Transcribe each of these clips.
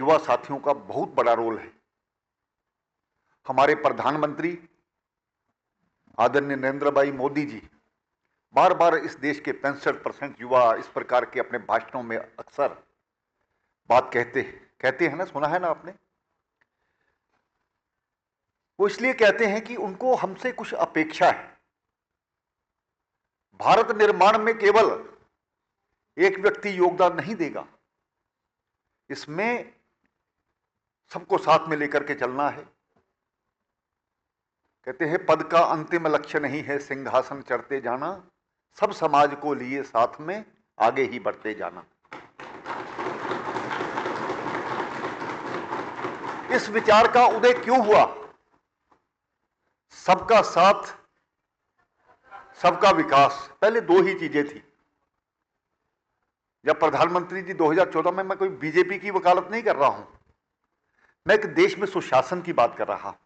युवा साथियों का बहुत बड़ा रोल है। हमारे प्रधानमंत्री आदरणीय नरेंद्र भाई मोदी जी बार बार इस देश के 65% युवा इस प्रकार के अपने भाषणों में अक्सर बात कहते हैं ना, सुना है ना आपने। वो इसलिए कहते हैं कि उनको हमसे कुछ अपेक्षा है। भारत निर्माण में केवल एक व्यक्ति योगदान नहीं देगा, इसमें सबको साथ में लेकर के चलना है। कहते हैं पद का अंतिम लक्ष्य नहीं है सिंहासन चढ़ते जाना, सब समाज को लिए साथ में आगे ही बढ़ते जाना। इस विचार का उदय क्यों हुआ? सबका साथ, सबका विकास, पहले दो ही चीजें थी। जब प्रधानमंत्री जी 2014 में, मैं कोई बीजेपी की वकालत नहीं कर रहा हूं, मैं एक देश में सुशासन की बात कर रहा हूं।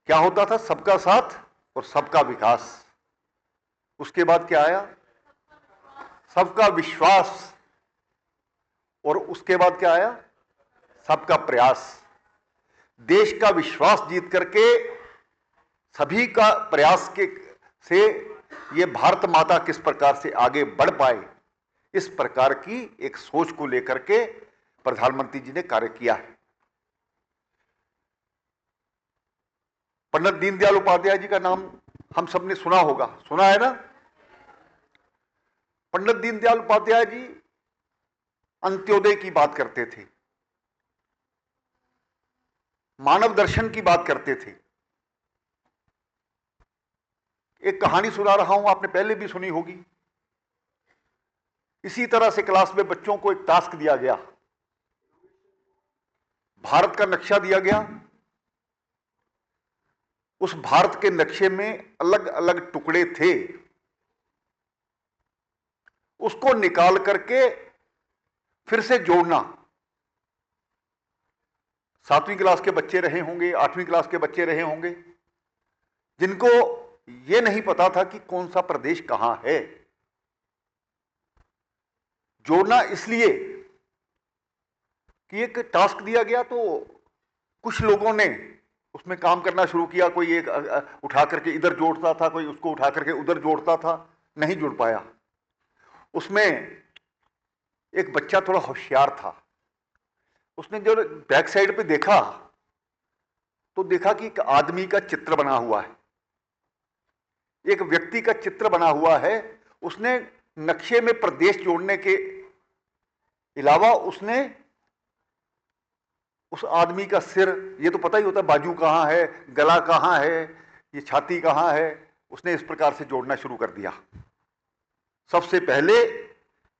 क्या होता था? सबका साथ और सबका विकास। उसके बाद क्या आया? सबका विश्वास। और उसके बाद क्या आया? सबका प्रयास। देश का विश्वास जीत करके सभी का प्रयास से ये भारत माता किस प्रकार से आगे बढ़ पाए, इस प्रकार की एक सोच को लेकर के प्रधानमंत्री जी ने कार्य किया है। पंडित दीनदयाल उपाध्याय जी का नाम हम सबने सुना होगा, सुना है ना। पंडित दीनदयाल उपाध्याय जी अंत्योदय की बात करते थे, मानव दर्शन की बात करते थे। एक कहानी सुना रहा हूं, आपने पहले भी सुनी होगी। इसी तरह से क्लास में बच्चों को एक टास्क दिया गया, भारत का नक्शा दिया गया। उस भारत के नक्शे में अलग अलग टुकड़े थे, उसको निकाल करके फिर से जोड़ना। 7वीं क्लास के बच्चे रहे होंगे, 8वीं क्लास के बच्चे रहे होंगे, जिनको यह नहीं पता था कि कौन सा प्रदेश कहां है। जोड़ना इसलिए कि एक टास्क दिया गया, तो कुछ लोगों ने उसमें काम करना शुरू किया। कोई एक उठा करके इधर जोड़ता था, कोई उसको उठा करके उधर जोड़ता था, नहीं जुड़ पाया। उसमें एक बच्चा थोड़ा होशियार था, उसने जो बैक साइड पे देखा तो देखा कि एक आदमी का चित्र बना हुआ है, एक व्यक्ति का चित्र बना हुआ है। उसने नक्शे में प्रदेश जोड़ने के अलावा उसने उस आदमी का सिर, ये तो पता ही होता है बाजू कहां है, गला कहां है, ये छाती कहां है, उसने इस प्रकार से जोड़ना शुरू कर दिया। सबसे पहले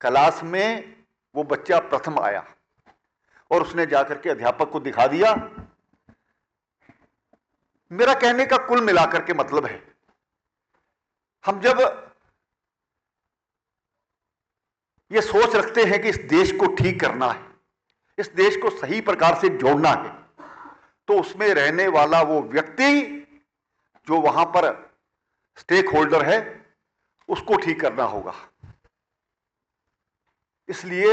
क्लास में वो बच्चा प्रथम आया और उसने जाकर के अध्यापक को दिखा दिया। मेरा कहने का कुल मिलाकर के मतलब है, हम जब ये सोच रखते हैं कि इस देश को ठीक करना है, इस देश को सही प्रकार से जोड़ना है, तो उसमें रहने वाला वो व्यक्ति जो वहां पर स्टेक होल्डर है, उसको ठीक करना होगा। इसलिए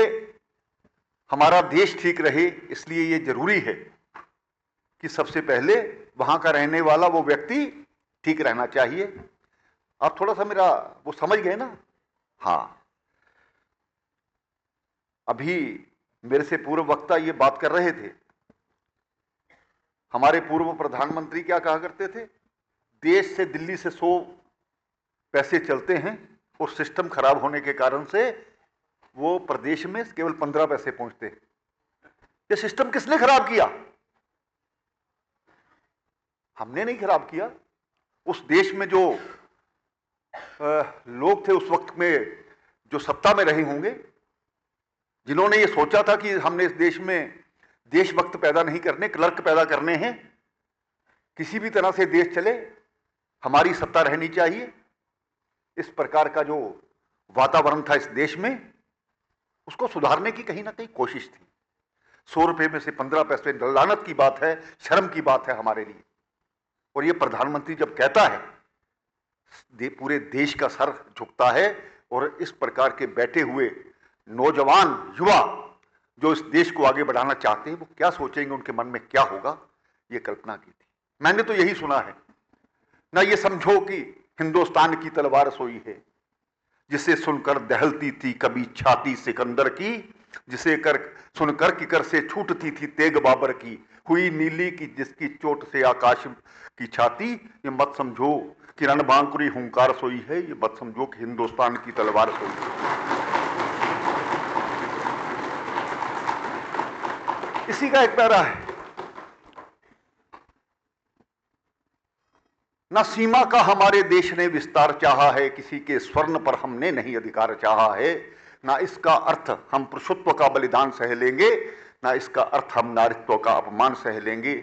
हमारा देश ठीक रहे, इसलिए ये जरूरी है कि सबसे पहले वहां का रहने वाला वो व्यक्ति ठीक रहना चाहिए। आप थोड़ा सा मेरा वो समझ गए ना? हाँ, अभी मेरे से पूर्व वक्ता ये बात कर रहे थे। हमारे पूर्व प्रधानमंत्री क्या कहा करते थे? देश से, दिल्ली से 100 पैसे चलते हैं और सिस्टम खराब होने के कारण से वो प्रदेश में केवल 15 पैसे पहुंचते। ये सिस्टम किसने खराब किया? हमने नहीं खराब किया। उस देश में जो लोग थे उस वक्त में, जो सत्ता में रहे होंगे, जिन्होंने ये सोचा था कि हमने इस देश में देशभक्त पैदा नहीं करने, क्लर्क पैदा करने हैं, किसी भी तरह से देश चले, हमारी सत्ता रहनी चाहिए, इस प्रकार का जो वातावरण था इस देश में, उसको सुधारने की कहीं ना कहीं कोशिश थी। 100 रुपए में से 15 पैसे लानत की बात है, शर्म की बात है हमारे लिए। और ये प्रधानमंत्री जब कहता है, पूरे देश का सर झुकता है। और इस प्रकार के बैठे हुए नौजवान युवा जो इस देश को आगे बढ़ाना चाहते हैं वो क्या सोचेंगे, उनके मन में क्या होगा, ये कल्पना की थी। मैंने तो यही सुना है। ना ये समझो कि हिंदुस्तान की तलवार सोई है, जिसे सुनकर दहलती थी कभी छाती सिकंदर की, जिसे कर सुनकर किकर से छूटती थी तेग बाबर की, हुई नीली की जिसकी चोट से आकाश की छाती। ये मत समझो कि रणबांकुरी हुंकार सोई है, ये मत समझो कि हिंदुस्तान की तलवार सोई है। इसी का एक पैरा है। न सीमा का हमारे देश ने विस्तार चाहा है, किसी के स्वर्ण पर हमने नहीं अधिकार चाहा है। ना इसका अर्थ हम पुरुषत्व का बलिदान सह लेंगे, ना इसका अर्थ हम नारित्व का अपमान सह लेंगे।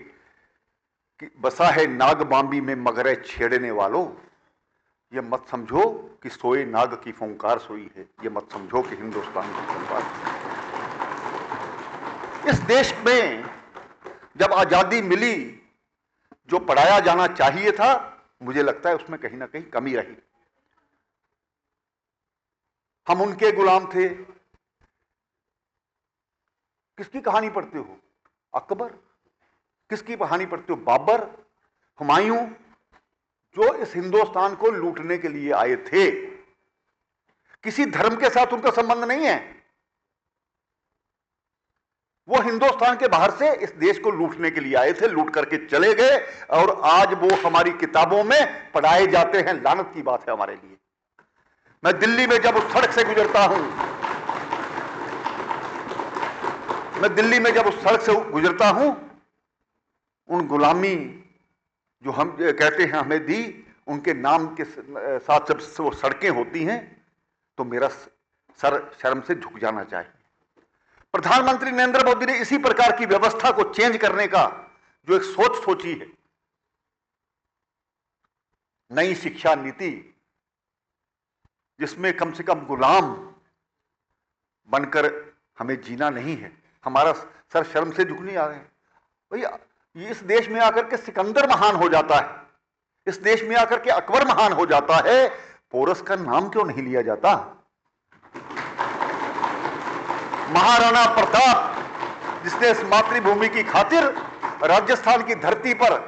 कि बसा है नाग बांबी में मगरे छेड़ने वालों, यह मत समझो कि सोए नाग की फुंकार सोई है, यह मत समझो कि हिंदुस्तान की तलवार। इस देश में जब आजादी मिली, जो पढ़ाया जाना चाहिए था, मुझे लगता है उसमें कहीं ना कहीं कमी रही। हम उनके गुलाम थे। किसकी कहानी पढ़ते हो? अकबर। किसकी कहानी पढ़ते हो? बाबर, हुमायूं, जो इस हिंदुस्तान को लूटने के लिए आए थे। किसी धर्म के साथ उनका संबंध नहीं है। वो हिंदुस्तान के बाहर से इस देश को लूटने के लिए आए थे, लूट करके चले गए, और आज वो हमारी किताबों में पढ़ाए जाते हैं। लानत की बात है हमारे लिए। मैं दिल्ली में जब उस सड़क से गुजरता हूं, उन गुलामी जो हम कहते हैं हमें दी, उनके नाम के साथ जब वो सड़कें होती हैं तो मेरा सर शर्म से झुक जाना चाहिए। प्रधानमंत्री नरेंद्र मोदी ने इसी प्रकार की व्यवस्था को चेंज करने का जो एक सोच सोची है, नई शिक्षा नीति, जिसमें कम से कम गुलाम बनकर हमें जीना नहीं है। हमारा सर शर्म से झुक नहीं आ रहे हैं भैया। इस देश में आकर के सिकंदर महान हो जाता है, इस देश में आकर के अकबर महान हो जाता है, पोरस का नाम क्यों नहीं लिया जाता? महाराणा प्रताप, जिसने इस मातृभूमि की खातिर राजस्थान की धरती पर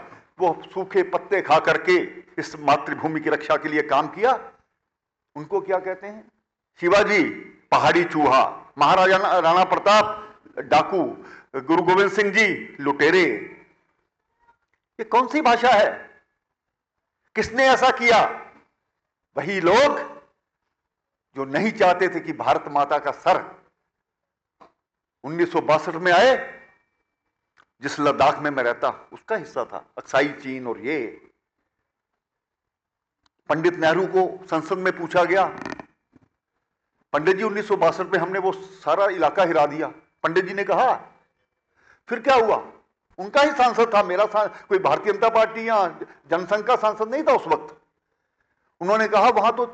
वो सूखे पत्ते खा करके इस मातृभूमि की रक्षा के लिए काम किया, उनको क्या कहते हैं? शिवाजी पहाड़ी चूहा, महाराजा राणा प्रताप डाकू, गुरु गोविंद सिंह जी लुटेरे। ये कौन सी भाषा है? किसने ऐसा किया? वही लोग जो नहीं चाहते थे कि भारत माता का सर 1962 में आए। जिस लद्दाख में मैं रहता उसका हिस्सा था, अक्साई चीन। और ये पंडित नेहरू को संसद में पूछा गया, पंडित जी 1962 में हमने वो सारा इलाका हिरा दिया। पंडित जी ने कहा फिर क्या हुआ? उनका ही सांसद था, मेरा कोई भारतीय जनता पार्टी या जनसंघ का सांसद नहीं था उस वक्त। उन्होंने कहा वहां तो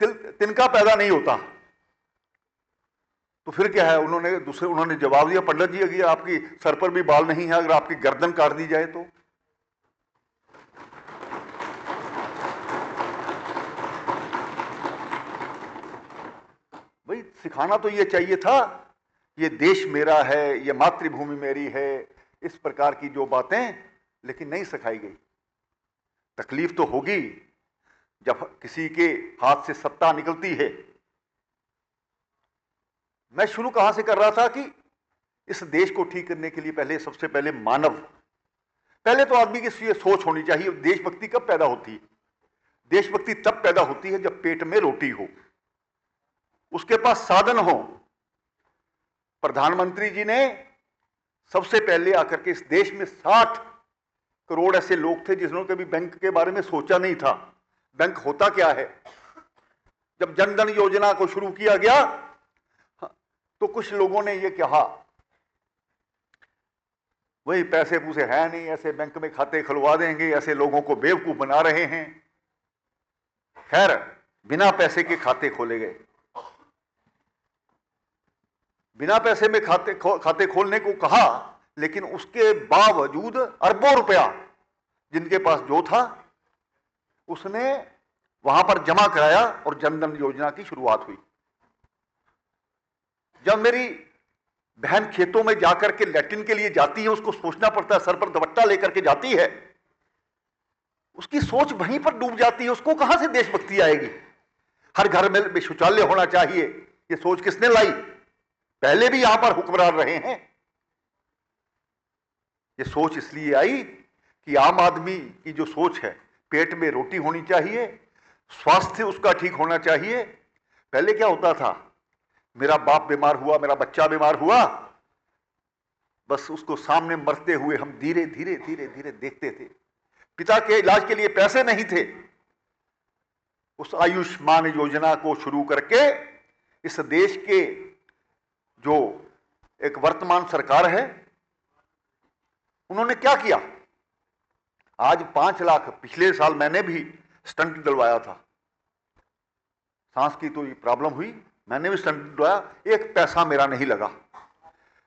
तिनका पैदा नहीं होता। तो फिर क्या है? उन्होंने जवाब दिया, पंडित जी अगर आपकी सर पर भी बाल नहीं है, अगर आपकी गर्दन काट दी जाए तो। भाई सिखाना तो ये चाहिए था, ये देश मेरा है, ये मातृभूमि मेरी है, इस प्रकार की जो बातें, लेकिन नहीं सिखाई गई। तकलीफ तो होगी जब किसी के हाथ से सत्ता निकलती है। मैं शुरू कहां से कर रहा था कि इस देश को ठीक करने के लिए सबसे पहले पहले तो आदमी की ये सोच होनी चाहिए। देशभक्ति कब पैदा होती है? देशभक्ति तब पैदा होती है जब पेट में रोटी हो, उसके पास साधन हो। प्रधानमंत्री जी ने सबसे पहले आकर के इस देश में 60 करोड़ ऐसे लोग थे जिन्होंने कभी बैंक के बारे में सोचा नहीं था। बैंक होता क्या है? जब जन धन योजना को शुरू किया गया तो कुछ लोगों ने ये कहा वही पैसे पूसे है नहीं, ऐसे बैंक में खाते खुलवा देंगे, ऐसे लोगों को बेवकूफ बना रहे हैं। खैर बिना पैसे के खाते खोले गए। बिना पैसे में खाते खोलने को कहा, लेकिन उसके बावजूद अरबों रुपया जिनके पास जो था उसने वहां पर जमा कराया और जनधन योजना की शुरुआत हुई। जब मेरी बहन खेतों में जाकर के लैट्रिन के लिए जाती है, उसको सोचना पड़ता है, सर पर दुपट्टा लेकर के जाती है, उसकी सोच वहीं पर डूब जाती है। उसको कहां से देशभक्ति आएगी? हर घर में शौचालय होना चाहिए, ये सोच किसने लाई? पहले भी यहां पर हुक्मरान रहे हैं। ये सोच इसलिए आई कि आम आदमी की जो सोच है, पेट में रोटी होनी चाहिए, स्वास्थ्य उसका ठीक होना चाहिए। पहले क्या होता था, मेरा बाप बीमार हुआ, मेरा बच्चा बीमार हुआ, बस उसको सामने मरते हुए हम धीरे धीरे धीरे धीरे देखते थे। पिता के इलाज के लिए पैसे नहीं थे। उस आयुष्मान योजना को शुरू करके इस देश के जो एक वर्तमान सरकार है, उन्होंने क्या किया? आज 5 लाख, पिछले साल मैंने भी स्टंट डलवाया था, सांस की तो ये प्रॉब्लम हुई, मैंने भी स्टंट डलवाया, एक पैसा मेरा नहीं लगा।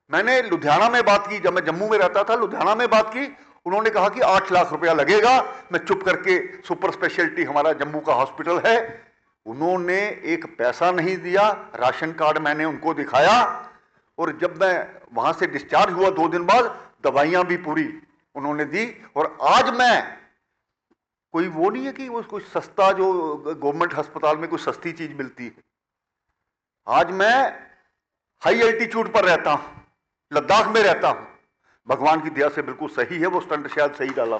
मैंने लुधियाना में बात की, जब मैं जम्मू में रहता था, लुधियाना में बात की, उन्होंने कहा कि 8 लाख रुपया लगेगा। मैं चुप करके, सुपर स्पेशलिटी हमारा जम्मू का हॉस्पिटल है, उन्होंने एक पैसा नहीं दिया। राशन कार्ड मैंने उनको दिखाया, और जब मैं वहां से डिस्चार्ज हुआ 2 दिन बाद, दवाइयां भी पूरी उन्होंने दी। और आज मैं, कोई वो नहीं है कि वो कुछ सस्ता, जो गवर्नमेंट अस्पताल में कुछ सस्ती चीज मिलती है। आज मैं हाई एल्टीट्यूड पर रहता हूं, लद्दाख में रहता हूं। भगवान की दया से बिल्कुल सही है, वो स्टंट शायद सही डाला।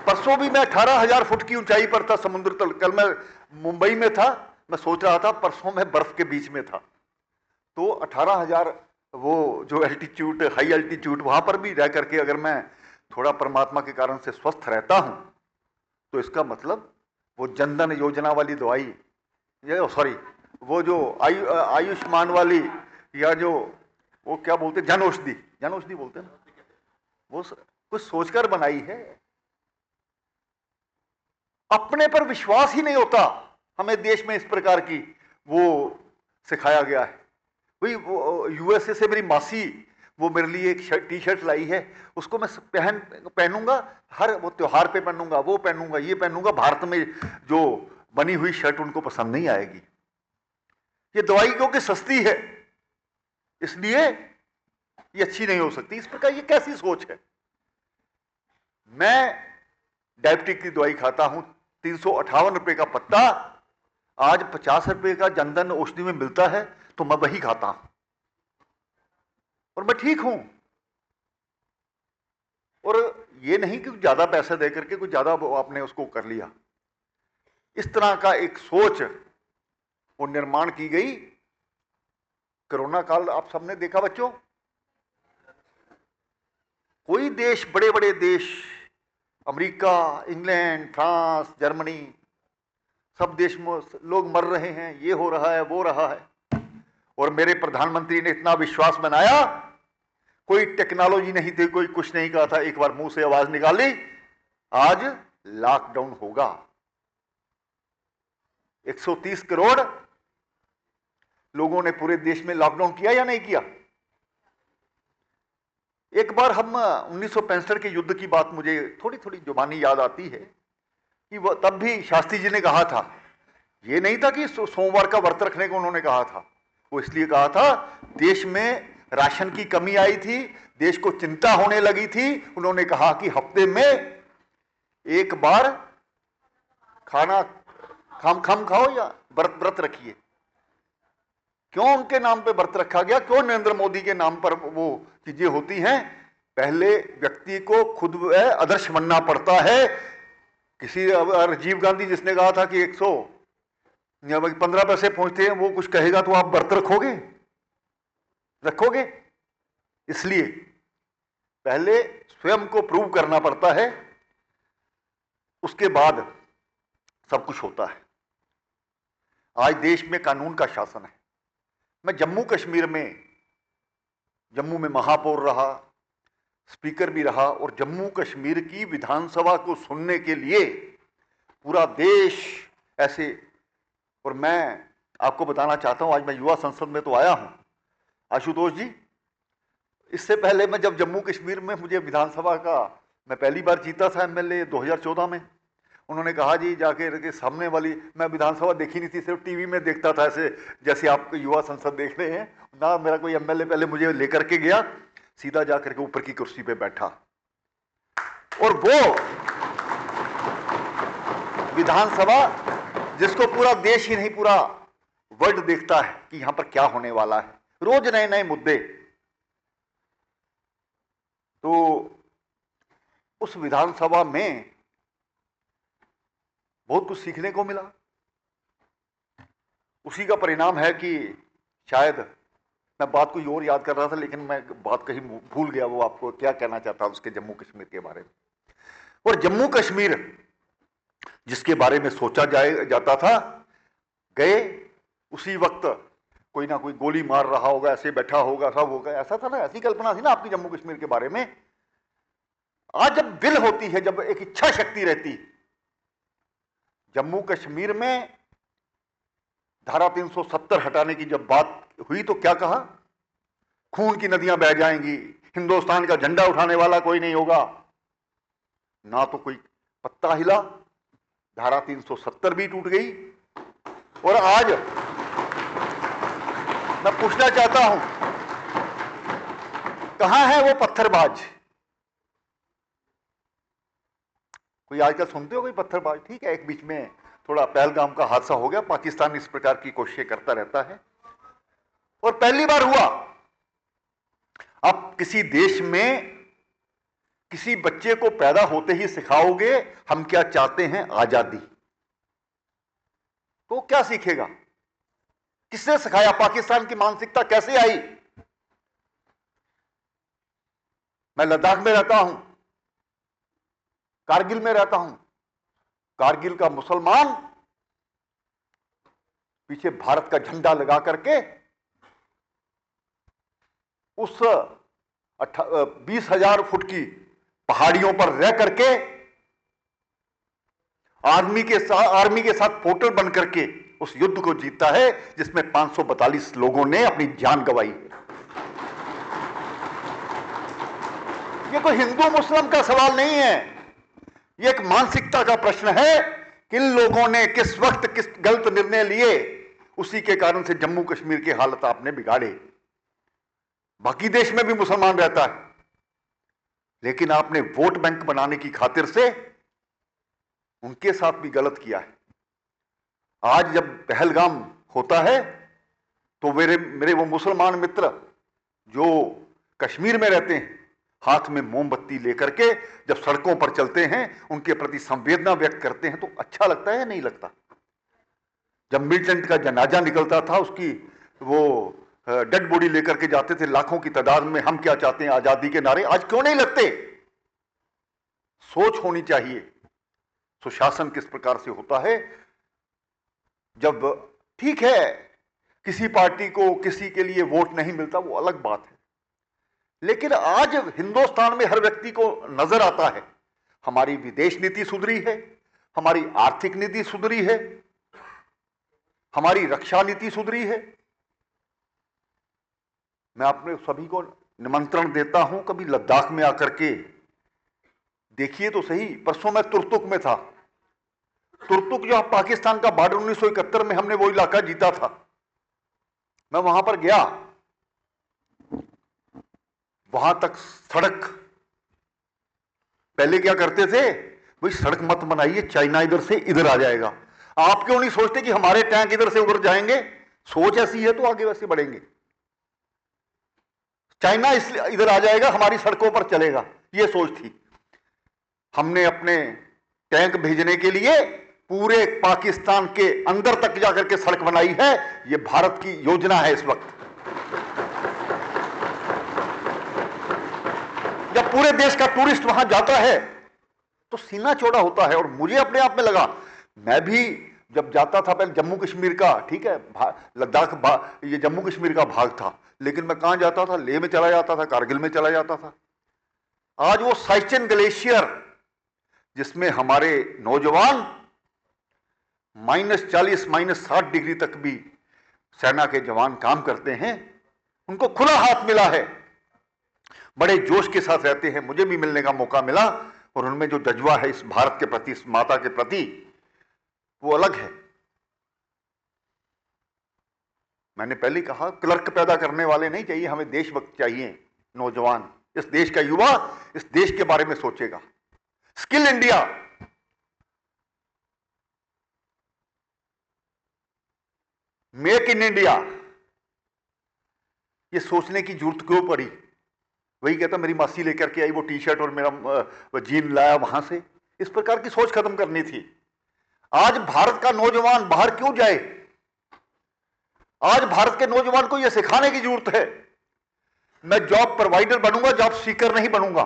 परसों भी मैं 18,000 फुट की ऊंचाई पर था, समुद्र तल। कल मैं मुंबई में था, मैं सोच रहा था, परसों मैं बर्फ के बीच में था, तो 18,000 वो जो एल्टीट्यूड, हाई एल्टीट्यूड, वहां पर भी रह करके अगर मैं थोड़ा परमात्मा के कारण से स्वस्थ रहता हूं, तो इसका मतलब वो जनधन योजना वाली दवाई, ये सॉरी, वो जो आयुष्मान वाली, या जो वो क्या बोलते, जन औषधि बोलते हैं ना, वो कुछ सोचकर बनाई है। अपने पर विश्वास ही नहीं होता हमें देश में, इस प्रकार की वो सिखाया गया है। वही वो यूएसए से मेरी मासी, वो मेरे लिए एक टी शर्ट लाई है, उसको मैं पहनूंगा, हर वो त्योहार पे पहनूंगा, वो पहनूंगा, ये पहनूंगा। भारत में जो बनी हुई शर्ट उनको पसंद नहीं आएगी। ये दवाई क्योंकि सस्ती है, इसलिए ये अच्छी नहीं हो सकती। इस प्रकार ये कैसी सोच है? मैं डायबिटिक की दवाई खाता हूं, 358 रुपए का पत्ता, आज 50 रुपए का जनधन औषधि में मिलता है, तो मैं वही खाता हूं और मैं ठीक हूं। और ये नहीं कि ज्यादा पैसा दे करके कुछ ज्यादा आपने उसको कर लिया। इस तरह का एक सोच वो निर्माण की गई। कोरोना काल आप सबने देखा बच्चों, कोई देश, बड़े बड़े देश, अमेरिका, इंग्लैंड, फ्रांस, जर्मनी, सब देश में लोग मर रहे हैं, ये हो रहा है, वो रहा है, और मेरे प्रधानमंत्री ने इतना विश्वास बनाया, कोई टेक्नोलॉजी नहीं थी, कोई कुछ नहीं कहा था, एक बार मुंह से आवाज निकाली, आज लॉकडाउन होगा। 130 करोड़ लोगों ने पूरे देश में लॉकडाउन किया या नहीं किया? एक बार हम 1965 के युद्ध की बात मुझे थोड़ी थोड़ी जुबानी याद आती है कि वो तब भी शास्त्री जी ने कहा था, ये नहीं था कि सोमवार का व्रत रखने को उन्होंने कहा था, वो इसलिए कहा था देश में राशन की कमी आई थी, देश को चिंता होने लगी थी। उन्होंने कहा कि हफ्ते में एक बार खाना खाम खाओ या व्रत रखिए। क्यों उनके नाम पे व्रत रखा गया? क्यों नरेंद्र मोदी के नाम पर वो चीजें होती हैं? पहले व्यक्ति को खुद आदर्श बनना पड़ता है। किसी राजीव गांधी जिसने कहा था कि 115 पैसे पहुंचते हैं, वो कुछ कहेगा तो आप व्रत रखोगे? इसलिए पहले स्वयं को प्रूव करना पड़ता है, उसके बाद सब कुछ होता है। आज देश में कानून का शासन है। मैं जम्मू कश्मीर में, जम्मू में महापौर रहा, स्पीकर भी रहा, और जम्मू कश्मीर की विधानसभा को सुनने के लिए पूरा देश ऐसे। और मैं आपको बताना चाहता हूं, आज मैं युवा संसद में तो आया हूं आशुतोष जी, इससे पहले मैं जब जम्मू कश्मीर में, मुझे विधानसभा का, मैं पहली बार जीता था एमएलए 2014 में, उन्होंने कहा जी जाके सामने वाली, मैं विधानसभा देखी नहीं थी, सिर्फ टीवी में देखता था ऐसे, जैसे आप युवा संसद देख रहे हैं ना। मेरा कोई एमएलए पहले मुझे लेकर के गया, सीधा जाकर के ऊपर की कुर्सी पे बैठा, और वो विधानसभा जिसको पूरा देश ही नहीं पूरा वर्ल्ड देखता है कि यहां पर क्या होने वाला है, रोज नए नए मुद्दे। तो उस विधानसभा में बहुत कुछ सीखने को मिला। उसी का परिणाम है कि शायद मैं बात कोई और याद कर रहा था, लेकिन मैं बात कहीं भूल गया, वो आपको क्या कहना चाहता हूं उसके जम्मू कश्मीर के बारे में। और जम्मू कश्मीर जिसके बारे में सोचा जाता था, गए उसी वक्त कोई ना कोई गोली मार रहा होगा, ऐसे बैठा होगा, सब होगा, ऐसा था ना, ऐसी कल्पना थी ना आपकी जम्मू कश्मीर के बारे में। आज जब विल होती है, जब एक इच्छा शक्ति रहती, जम्मू कश्मीर में धारा 370 हटाने की जब बात हुई तो क्या कहा, खून की नदियां बह जाएंगी, हिंदुस्तान का झंडा उठाने वाला कोई नहीं होगा। ना तो कोई पत्ता हिला, धारा 370 भी टूट गई। और आज मैं पूछना चाहता हूं, कहां है वो पत्थरबाज? कोई आजकल सुनते हो कोई पत्थरबाज? ठीक है, एक बीच में थोड़ा पहलगाम का हादसा हो गया, पाकिस्तान इस प्रकार की कोशिशें करता रहता है, और पहली बार हुआ। अब किसी देश में किसी बच्चे को पैदा होते ही सिखाओगे हम क्या चाहते हैं, आजादी, तो क्या सीखेगा? किसने सिखाया? पाकिस्तान की मानसिकता कैसे आई? मैं लद्दाख में रहता हूं, कारगिल में रहता हूं। कारगिल का मुसलमान पीछे भारत का झंडा लगा करके उस 20,000 फुट की पहाड़ियों पर रह करके आर्मी के साथ पोर्टर बन करके उस युद्ध को जीता है, जिसमें 542 लोगों ने अपनी जान गंवाई। ये कोई हिंदू मुस्लिम का सवाल नहीं है, ये एक मानसिकता का प्रश्न है। किन लोगों ने किस वक्त किस गलत निर्णय लिए, उसी के कारण से जम्मू कश्मीर की हालत आपने बिगाड़े। बाकी देश में भी मुसलमान रहता है, लेकिन आपने वोट बैंक बनाने की खातिर से उनके साथ भी गलत किया है। आज जब पहलगाम होता है तो मेरे वो मुसलमान मित्र जो कश्मीर में रहते हैं, हाथ में मोमबत्ती लेकर के जब सड़कों पर चलते हैं, उनके प्रति संवेदना व्यक्त करते हैं, तो अच्छा लगता है या नहीं लगता? जब मिलिटेंट का जनाजा निकलता था, उसकी वो डेड बॉडी लेकर के जाते थे लाखों की तादाद में, हम क्या चाहते हैं, आजादी के नारे, आज क्यों नहीं लगते? सोच होनी चाहिए। सुशासन किस प्रकार से होता है? जब ठीक है किसी पार्टी को किसी के लिए वोट नहीं मिलता, वो अलग बात है, लेकिन आज हिंदुस्तान में हर व्यक्ति को नजर आता है हमारी विदेश नीति सुधरी है, हमारी आर्थिक नीति सुधरी है, हमारी रक्षा नीति सुधरी है। मैं अपने सभी को निमंत्रण देता हूं, कभी लद्दाख में आकर के देखिए तो सही। परसों मैं तुर्तुक में था। तुर्तुक जो पाकिस्तान का बॉर्डर 1971 में हमने वो इलाका जीता था, मैं वहां पर गया, वहां तक सड़क, पहले क्या करते थे, भाई सड़क मत बनाइए, चाइना इधर से इधर आ जाएगा। आप क्यों नहीं सोचते कि हमारे टैंक इधर से उधर जाएंगे? सोच ऐसी है तो आगे वैसे बढ़ेंगे। चाइना इसलिए इधर आ जाएगा, हमारी सड़कों पर चलेगा, यह सोच थी। हमने अपने टैंक भेजने के लिए पूरे पाकिस्तान के अंदर तक जाकर के सड़क बनाई है। यह भारत की योजना है इस वक्त। जब पूरे देश का टूरिस्ट वहां जाता है तो सीना चौड़ा होता है। और मुझे अपने आप में लगा, मैं भी जब जाता था, पहले जम्मू कश्मीर का, ठीक है, लद्दाख ये जम्मू कश्मीर का भाग था, लेकिन मैं कहां जाता था, लेह में चला जाता था, कारगिल में चला जाता था। आज वो साइचेन ग्लेशियर जिसमें हमारे नौजवान -40 -60 डिग्री तक भी सेना के जवान काम करते हैं, उनको खुला हाथ मिला है, बड़े जोश के साथ रहते हैं। मुझे भी मिलने का मौका मिला और उनमें जो जज्बा है इस भारत के प्रति, इस माता के प्रति, वो अलग है। मैंने पहले ही कहा, क्लर्क पैदा करने वाले नहीं चाहिए हमें, देशभक्त चाहिए, नौजवान। इस देश का युवा इस देश के बारे में सोचेगा। Skill India, make in India, ये सोचने की जरूरत क्यों पड़ी? वही कहता, मेरी मासी लेकर के आई वो टी शर्ट और मेरा जीन लाया वहां से। इस प्रकार की सोच खत्म करनी थी। आज भारत का नौजवान बाहर क्यों जाए? आज भारत के नौजवान को यह सिखाने की जरूरत है, मैं जॉब प्रोवाइडर बनूंगा, जॉब सीकर नहीं बनूंगा।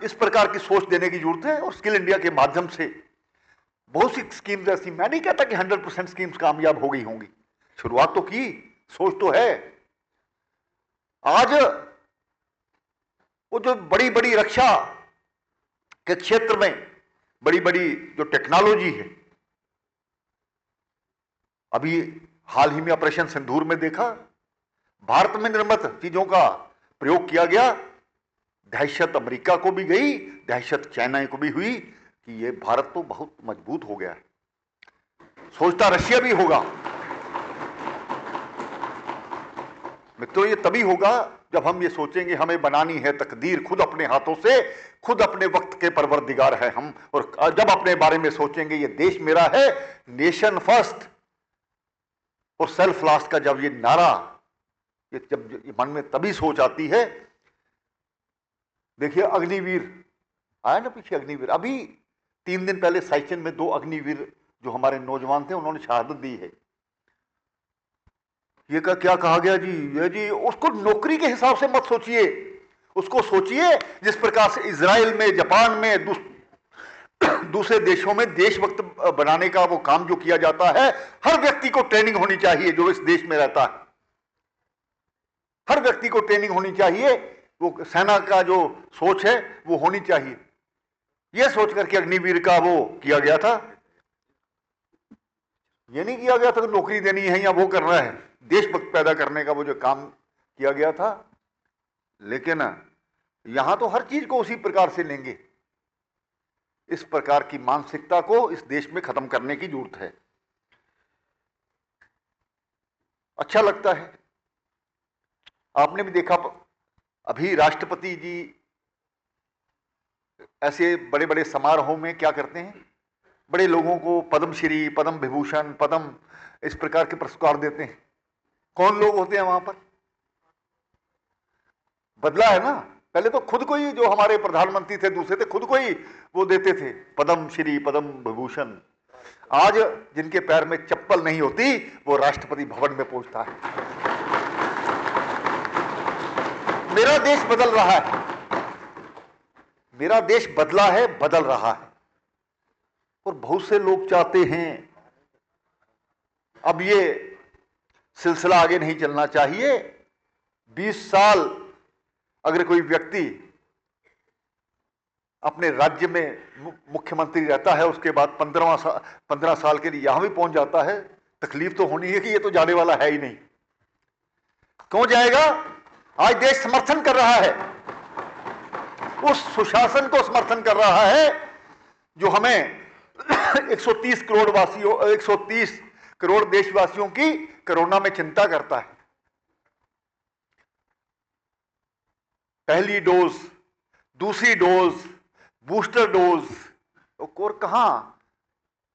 इस प्रकार की सोच देने की जरूरत है। और स्किल इंडिया के माध्यम से बहुत सी स्कीम्स ऐसी, मैं नहीं कहता कि 100% स्कीम्स कामयाब हो गई होंगी, शुरुआत तो की, सोच तो है। आज वो जो बड़ी बड़ी रक्षा के क्षेत्र में बड़ी बड़ी जो टेक्नोलॉजी है, अभी हाल ही में ऑपरेशन सिंदूर में देखा, भारत में निर्मित चीजों का प्रयोग किया गया। दहशत अमेरिका को भी गई, दहशत चाइना को भी हुई कि ये भारत तो बहुत मजबूत हो गया है। सोचता रशिया भी होगा। मित्रों, ये तभी होगा जब हम ये सोचेंगे हमें बनानी है तकदीर खुद अपने हाथों से, खुद अपने वक्त के परवरदिगार है हम। और जब अपने बारे में सोचेंगे ये देश मेरा है, नेशन फर्स्ट और सेल्फ लास्ट का जब ये नारा, ये जब ये मन में तभी सोच आती है। देखिए अग्निवीर आया ना पीछे, अग्निवीर अभी 3 दिन पहले साइचन में 2 अग्निवीर जो हमारे नौजवान थे उन्होंने शहादत दी है। ये क्या कहा गया जी? ये जी उसको नौकरी के हिसाब से मत सोचिए, उसको सोचिए जिस प्रकार से इजराइल में, जापान में, दूसरे देशों में देशभक्त बनाने का वो काम जो किया जाता है। हर व्यक्ति को ट्रेनिंग होनी चाहिए जो इस देश में रहता है, हर व्यक्ति को ट्रेनिंग होनी चाहिए। वो सेना का जो सोच है वो होनी चाहिए। ये सोच करके अग्निवीर का वो किया गया था। ये नहीं किया गया था कि नौकरी देनी है या वो करना है, देशभक्त पैदा करने का वो जो काम किया गया था। लेकिन यहां तो हर चीज को उसी प्रकार से लेंगे। इस प्रकार की मानसिकता को इस देश में खत्म करने की जरूरत है। अच्छा लगता है, आपने भी देखा अभी राष्ट्रपति जी ऐसे बड़े बड़े समारोहों में क्या करते हैं, बड़े लोगों को पद्मश्री, पद्म विभूषण, पद्म इस प्रकार के पुरस्कार देते हैं। कौन लोग होते हैं वहां पर? बदला है ना, पहले तो खुद को ही, जो हमारे प्रधानमंत्री थे दूसरे थे, खुद को ही वो देते थे पद्मश्री, पद्म विभूषण। आज जिनके पैर में चप्पल नहीं होती वो राष्ट्रपति भवन में पहुंचता है। मेरा देश बदल रहा है, मेरा देश बदला है, बदल रहा है। और बहुत से लोग चाहते हैं अब ये सिलसिला आगे नहीं चलना चाहिए। 20 साल अगर कोई व्यक्ति अपने राज्य में मुख्यमंत्री रहता है, उसके बाद 15 साल के लिए यहां भी पहुंच जाता है, तकलीफ तो होनी है कि ये तो जाने वाला है ही नहीं। क्यों जाएगा? आज देश समर्थन कर रहा है, उस सुशासन को समर्थन कर रहा है जो हमें 130 करोड़ वासियों, 130 करोड़ देशवासियों की कोरोना में चिंता करता है। पहली डोज, दूसरी डोज, बूस्टर डोज, और कहां?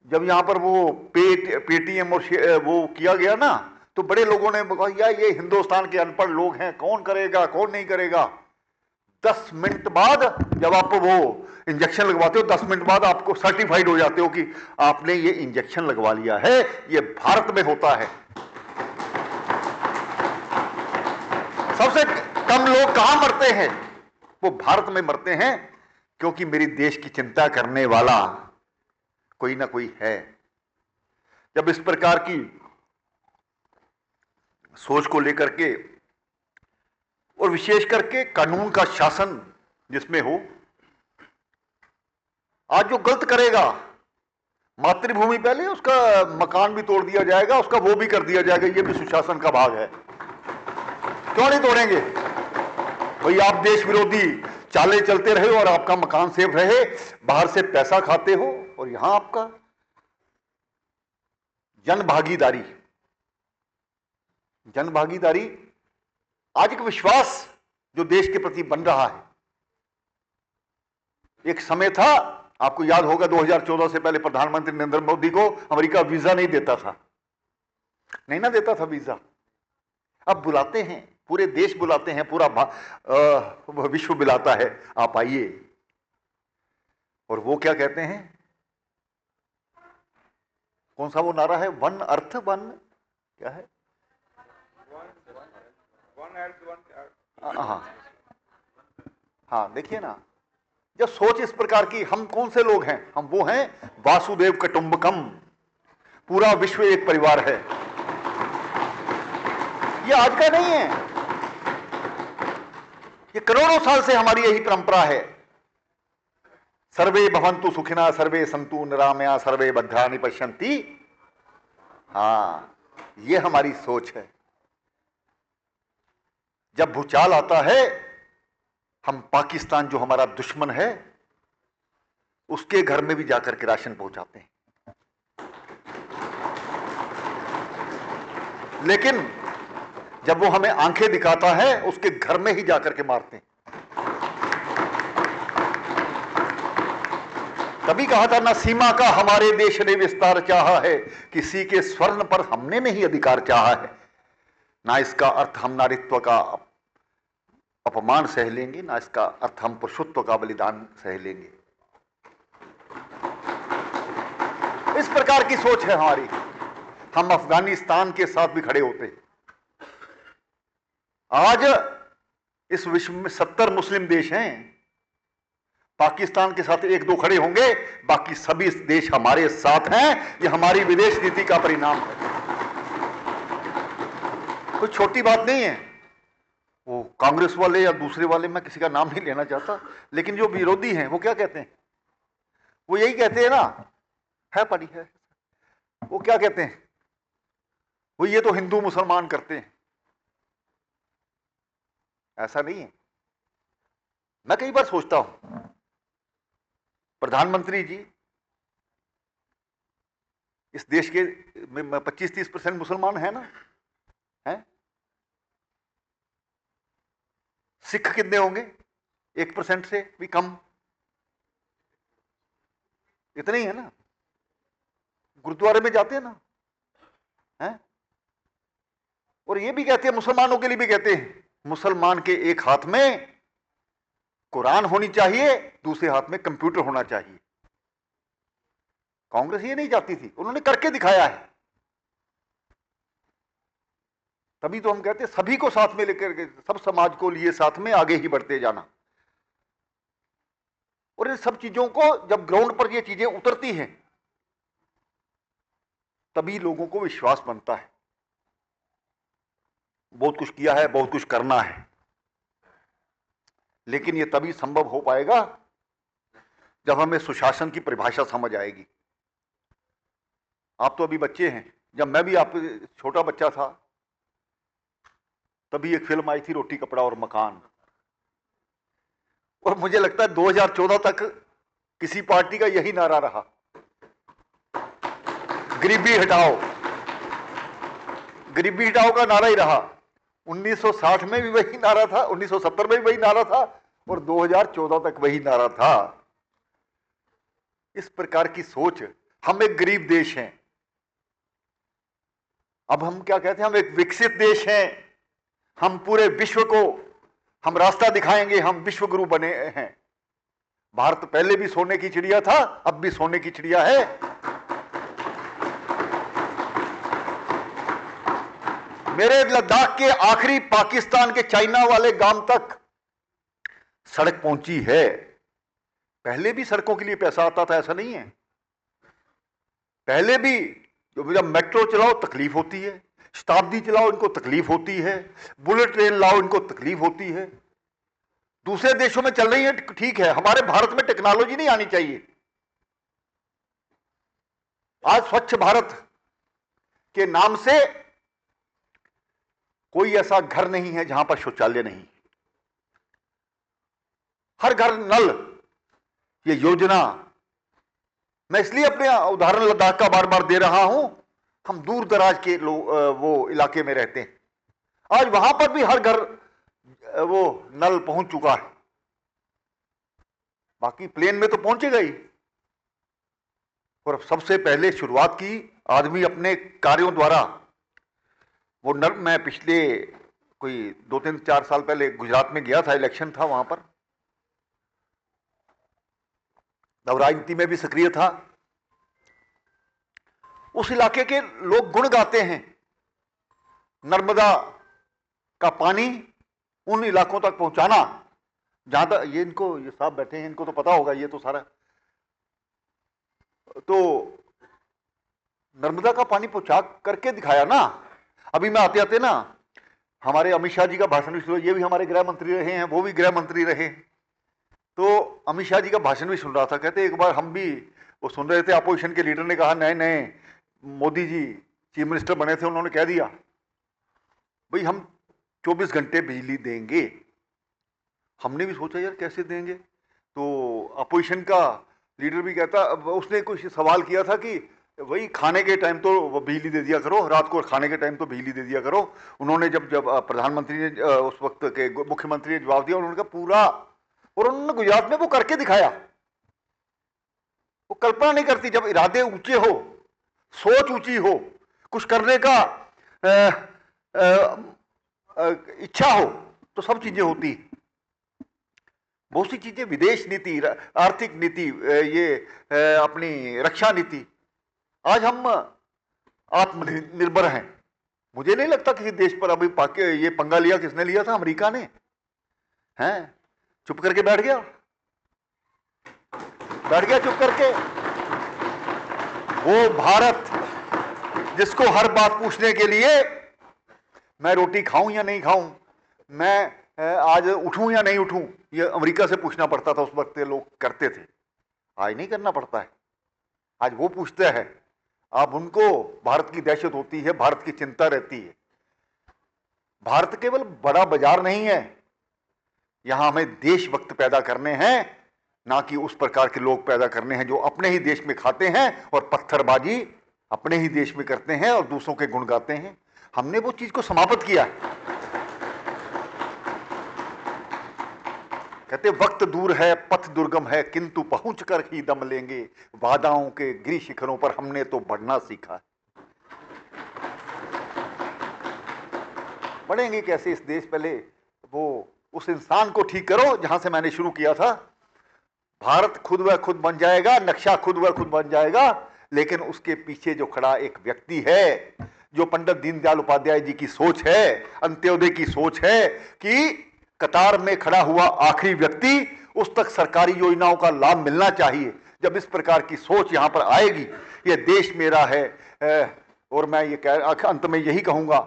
जब यहां पर वो पेटीएम और वो किया गया ना, तो बड़े लोगों ने कहा ये हिंदुस्तान के अनपढ़ लोग हैं, कौन करेगा, कौन नहीं करेगा। 10 मिनट बाद जब आप वो इंजेक्शन लगवाते हो, 10 मिनट बाद आपको सर्टिफाइड हो जाते हो कि आपने ये इंजेक्शन लगवा लिया है। ये भारत में होता है। सबसे कम लोग कहां मरते हैं? वो भारत में मरते हैं, क्योंकि मेरी देश की चिंता करने वाला कोई ना कोई है। जब इस प्रकार की सोच को लेकर के, और विशेष करके कानून का शासन जिसमें हो, आज जो गलत करेगा, मातृभूमि पहले उसका मकान भी तोड़ दिया जाएगा, उसका वो भी कर दिया जाएगा, ये भी सुशासन का भाग है। क्यों नहीं तोड़ेंगे भाई? आप देश विरोधी चाले चलते रहे और आपका मकान सेफ रहे, बाहर से पैसा खाते हो और यहां आपका जन भागीदारी आज एक विश्वास जो देश के प्रति बन रहा है। एक समय था, आपको याद होगा 2014 से पहले प्रधानमंत्री नरेंद्र मोदी को अमेरिका वीजा नहीं देता था, नहीं ना देता था वीजा। अब बुलाते हैं, पूरे देश बुलाते हैं, पूरा विश्व बुलाता है, आप आइए। और वो क्या कहते हैं, कौन सा वो नारा है, वन अर्थ वन, क्या है, हाँ देखिए ना, जब सोच इस प्रकार की, हम कौन से लोग हैं, हम वो हैं वासुदेव कुटुंबकम, पूरा विश्व एक परिवार है। ये आज का नहीं है, ये करोड़ों साल से हमारी यही परंपरा है। सर्वे भवन्तु सुखिनः सर्वे सन्तु निरामया सर्वे भद्राणि पश्यन्ति। हाँ, ये हमारी सोच है। जब भूचाल आता है, हम पाकिस्तान जो हमारा दुश्मन है उसके घर में भी जाकर के राशन पहुंचाते हैं, लेकिन जब वो हमें आंखें दिखाता है उसके घर में ही जाकर के मारते हैं। तभी कहा था, ना सीमा का हमारे देश ने विस्तार चाहा है, किसी के स्वर्ण पर हमने नहीं अधिकार चाहा है, ना इसका अर्थ हम नारीत्व का अपमान सह लेंगे, ना इसका अर्थ हम पुरुषत्व का बलिदान सह लेंगे। इस प्रकार की सोच है हमारी। हम अफगानिस्तान के साथ भी खड़े होते हैं। आज इस विश्व में 70 मुस्लिम देश हैं, पाकिस्तान के साथ एक दो खड़े होंगे, बाकी सभी देश हमारे साथ हैं। यह हमारी विदेश नीति का परिणाम है, कोई छोटी बात नहीं है। वो कांग्रेस वाले या दूसरे वाले, मैं किसी का नाम नहीं लेना चाहता, लेकिन जो विरोधी हैं वो क्या कहते हैं, वो यही कहते हैं ना, है पड़ी है, वो क्या कहते हैं, वो ये तो हिंदू मुसलमान करते हैं। ऐसा नहीं है। मैं कई बार सोचता हूं, प्रधानमंत्री जी, इस देश के 25-30% मुसलमान है ना, है? सिख कितने होंगे, 1% से भी कम, इतने ही है ना। गुरुद्वारे में जाते हैं ना, हैं? और ये भी कहते हैं, मुसलमानों के लिए भी कहते हैं, मुसलमान के एक हाथ में कुरान होनी चाहिए, दूसरे हाथ में कंप्यूटर होना चाहिए। कांग्रेस ये नहीं चाहती थी, उन्होंने करके दिखाया है। तभी तो हम कहते हैं सभी को साथ में लेकर के, सब समाज को लिए साथ में आगे ही बढ़ते जाना। और इन सब चीजों को जब ग्राउंड पर ये चीजें उतरती हैं, तभी लोगों को विश्वास बनता है। बहुत कुछ किया है, बहुत कुछ करना है, लेकिन ये तभी संभव हो पाएगा जब हमें सुशासन की परिभाषा समझ आएगी। आप तो अभी बच्चे हैं, जब मैं भी आप छोटा बच्चा था तभी एक फिल्म आई थी, रोटी कपड़ा और मकान, और मुझे लगता है 2014 तक किसी पार्टी का यही नारा रहा, गरीबी हटाओ। गरीबी हटाओ का नारा ही रहा। 1960 में भी वही नारा था, 1970 में भी वही नारा था, और 2014 तक वही नारा था। इस प्रकार की सोच, हम एक गरीब देश हैं, अब हम क्या कहते हैं, हम एक विकसित देश हैं, हम पूरे विश्व को हम रास्ता दिखाएंगे, हम विश्व गुरु बने हैं। भारत पहले भी सोने की चिड़िया था, अब भी सोने की चिड़िया है। मेरे लद्दाख के आखिरी पाकिस्तान के चाइना वाले गांव तक सड़क पहुंची है। पहले भी सड़कों के लिए पैसा आता था, ऐसा नहीं है। पहले भी जब मेट्रो चलाओ तकलीफ होती है, शताब्दी चलाओ इनको तकलीफ होती है, बुलेट ट्रेन लाओ इनको तकलीफ होती है। दूसरे देशों में चल रही है, ठीक है, हमारे भारत में टेक्नोलॉजी नहीं आनी चाहिए। आज स्वच्छ भारत के नाम से कोई ऐसा घर नहीं है जहां पर शौचालय नहीं। हर घर नल, ये योजना मैं इसलिए अपने उदाहरण लद्दाख का बार बार दे रहा हूं। हम दूर दराज के वो इलाके में रहते हैं, आज वहां पर भी हर घर वो नल पहुंच चुका है। बाकी प्लेन में तो पहुंचेगा ही। और सबसे पहले शुरुआत की आदमी अपने कार्यों द्वारा। वो नल, मैं पिछले कोई 2-3-4 साल पहले गुजरात में गया था, इलेक्शन था वहां पर, तब राजनीति में भी सक्रिय था। उस इलाके के लोग गुण गाते हैं, नर्मदा का पानी उन इलाकों तक पहुंचाना जहां तक ये साहब बैठे हैं, इनको तो पता होगा ये तो सारा। तो नर्मदा का पानी पहुंचा करके दिखाया ना। अभी मैं आते आते ना, हमारे अमित शाह जी का भाषण भी सुना, ये भी हमारे गृह मंत्री रहे हैं, वो भी गृह मंत्री रहे। तो अमित शाह जी का भाषण भी सुन रहा था, कहते एक बार हम भी वो सुन रहे थे, अपोजिशन के लीडर ने कहा नए नए मोदी जी चीफ मिनिस्टर बने थे, उन्होंने कह दिया भाई हम 24 घंटे बिजली देंगे। हमने भी सोचा यार कैसे देंगे। तो अपोजिशन का लीडर भी कहता, उसने कुछ सवाल किया था कि वही खाने के टाइम तो बिजली दे दिया करो, रात को खाने के टाइम तो बिजली दे दिया करो। उन्होंने जब प्रधानमंत्री ने उस वक्त के मुख्यमंत्री ने जवाब दिया, उन्होंने कहा पूरा, और उन्होंने गुजरात में वो करके दिखाया। वो कल्पना नहीं करती, जब इरादे ऊंचे हो, सोच ऊंची हो, कुछ करने का इच्छा हो, तो सब चीजें होती। बहुत सी चीजें, विदेश नीति, आर्थिक नीति, ये अपनी रक्षा नीति, आज हम आत्मनिर्भर हैं। मुझे नहीं लगता किसी देश पर अभी ये पंगा लिया, किसने लिया था? अमेरिका ने। हैं, चुप करके बैठ गया चुप करके। वो भारत जिसको हर बात पूछने के लिए, मैं रोटी खाऊं या नहीं खाऊं, मैं आज उठूं या नहीं उठूं, ये अमेरिका से पूछना पड़ता था। उस वक्त लोग करते थे, आज नहीं करना पड़ता है। आज वो पूछते हैं, अब उनको भारत की दहशत होती है, भारत की चिंता रहती है। भारत केवल बड़ा बाजार नहीं है, यहां हमें देशभक्त पैदा करने हैं, ना कि उस प्रकार के लोग पैदा करने हैं जो अपने ही देश में खाते हैं और पत्थरबाजी अपने ही देश में करते हैं और दूसरों के गुण गाते हैं। हमने वो चीज को समाप्त किया। कहते वक्त दूर है, पथ दुर्गम है, किंतु पहुंच कर ही दम लेंगे। वादाओं के गिरि शिखरों पर हमने तो बढ़ना सीखा। बढ़ेंगे कैसे इस देश? पहले वो उस इंसान को ठीक करो जहां से मैंने शुरू किया था। भारत खुद व खुद बन जाएगा, नक्शा खुद व खुद बन जाएगा, लेकिन उसके पीछे जो खड़ा एक व्यक्ति है, जो पंडित दीनदयाल उपाध्याय जी की सोच है, अंत्योदय की सोच है कि कतार में खड़ा हुआ आखिरी व्यक्ति, उस तक सरकारी योजनाओं का लाभ मिलना चाहिए। जब इस प्रकार की सोच यहां पर आएगी, ये देश मेरा है। और मैं ये अंत में यही कहूंगा,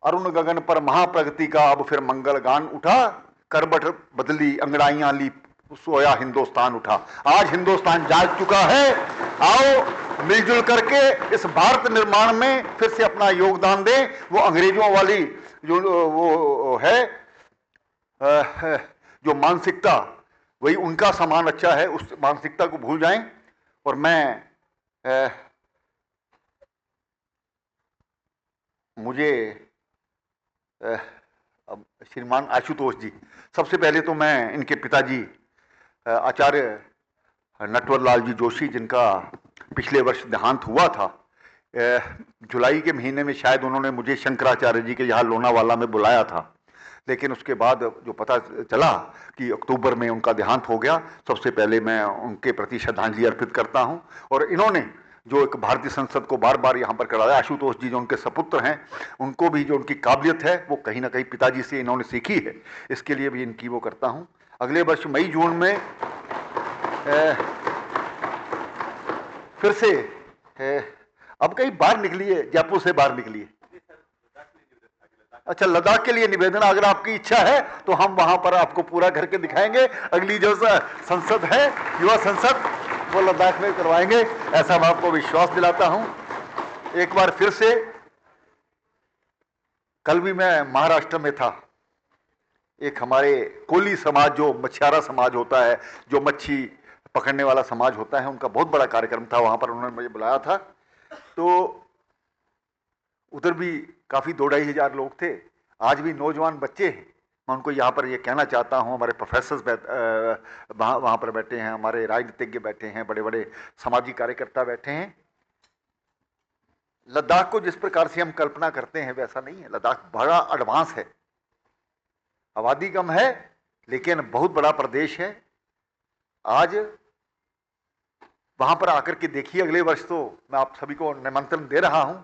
अरुण गगन पर महाप्रगति का अब फिर मंगल गान उठा, करबट बदली अंगड़ाइयां ली, सोया हिंदुस्तान उठा। आज हिंदुस्तान जाग चुका है। आओ मिलजुल करके इस भारत निर्माण में फिर से अपना योगदान दें। वो अंग्रेजों वाली जो वो है जो मानसिकता, वही उनका सामान अच्छा है, उस मानसिकता को भूल जाएं। और मैं मुझे श्रीमान आशुतोष जी, सबसे पहले तो मैं इनके पिताजी आचार्य नटवरलाल जी जोशी, जिनका पिछले वर्ष देहांत हुआ था, जुलाई के महीने में शायद उन्होंने मुझे शंकराचार्य जी के यहाँ लोनावाला में बुलाया था, लेकिन उसके बाद जो पता चला कि अक्टूबर में उनका देहांत हो गया। सबसे पहले मैं उनके प्रति श्रद्धांजलि अर्पित करता हूं। और इन्होंने जो एक भारतीय संसद को बार बार यहाँ पर कराया, आशुतोष जी जो उनके सपुत्र हैं, उनको भी जो उनकी काबिलियत है वो कहीं ना कहीं पिताजी से इन्होंने सीखी है, इसके लिए भी इनकी वो करता हूँ। अगले वर्ष मई जून में फिर से अब कहीं बाहर निकलिए, जयपुर से बाहर निकलिए। अच्छा, लद्दाख के लिए निवेदन, अगर आपकी इच्छा है तो हम वहां पर आपको पूरा करके दिखाएंगे। अगली जो संसद है, युवा संसद, वो लद्दाख में करवाएंगे, ऐसा मैं आपको विश्वास दिलाता हूं। एक बार फिर से, कल भी मैं महाराष्ट्र में था, एक हमारे कोली समाज, जो मछियारा समाज होता है, जो मच्छी पकड़ने वाला समाज होता है, उनका बहुत बड़ा कार्यक्रम था, वहां पर उन्होंने मुझे बुलाया था। तो उधर भी काफी 2-2.5 हजार लोग थे। आज भी नौजवान बच्चे हैं। मैं उनको यहाँ पर ये कहना चाहता हूँ, हमारे प्रोफेसर्स वहाँ पर बैठे हैं, हमारे राजनीतिज्ञ बैठे हैं, बड़े बड़े सामाजिक कार्यकर्ता बैठे हैं। लद्दाख को जिस प्रकार से हम कल्पना करते हैं वैसा नहीं है। लद्दाख बड़ा एडवांस है, आबादी कम है लेकिन बहुत बड़ा प्रदेश है। आज वहां पर आकर के देखिए, अगले वर्ष तो मैं आप सभी को निमंत्रण दे रहा हूं।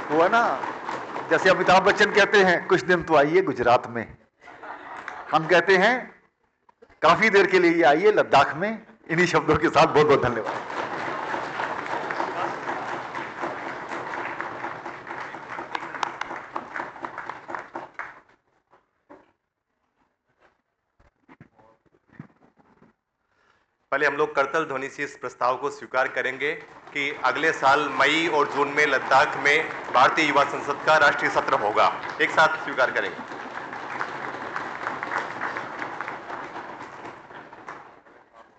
वो है ना, जैसे अमिताभ बच्चन कहते हैं, कुछ दिन तो आइए गुजरात में। हम कहते हैं काफी देर के लिए आइए लद्दाख में। इन्हीं शब्दों के साथ बहुत बहुत धन्यवाद। पहले हम लोग करतल ध्वनि से इस प्रस्ताव को स्वीकार करेंगे कि अगले साल मई और जून में लद्दाख में भारतीय युवा संसद का राष्ट्रीय सत्र होगा। एक साथ स्वीकार करेंगे।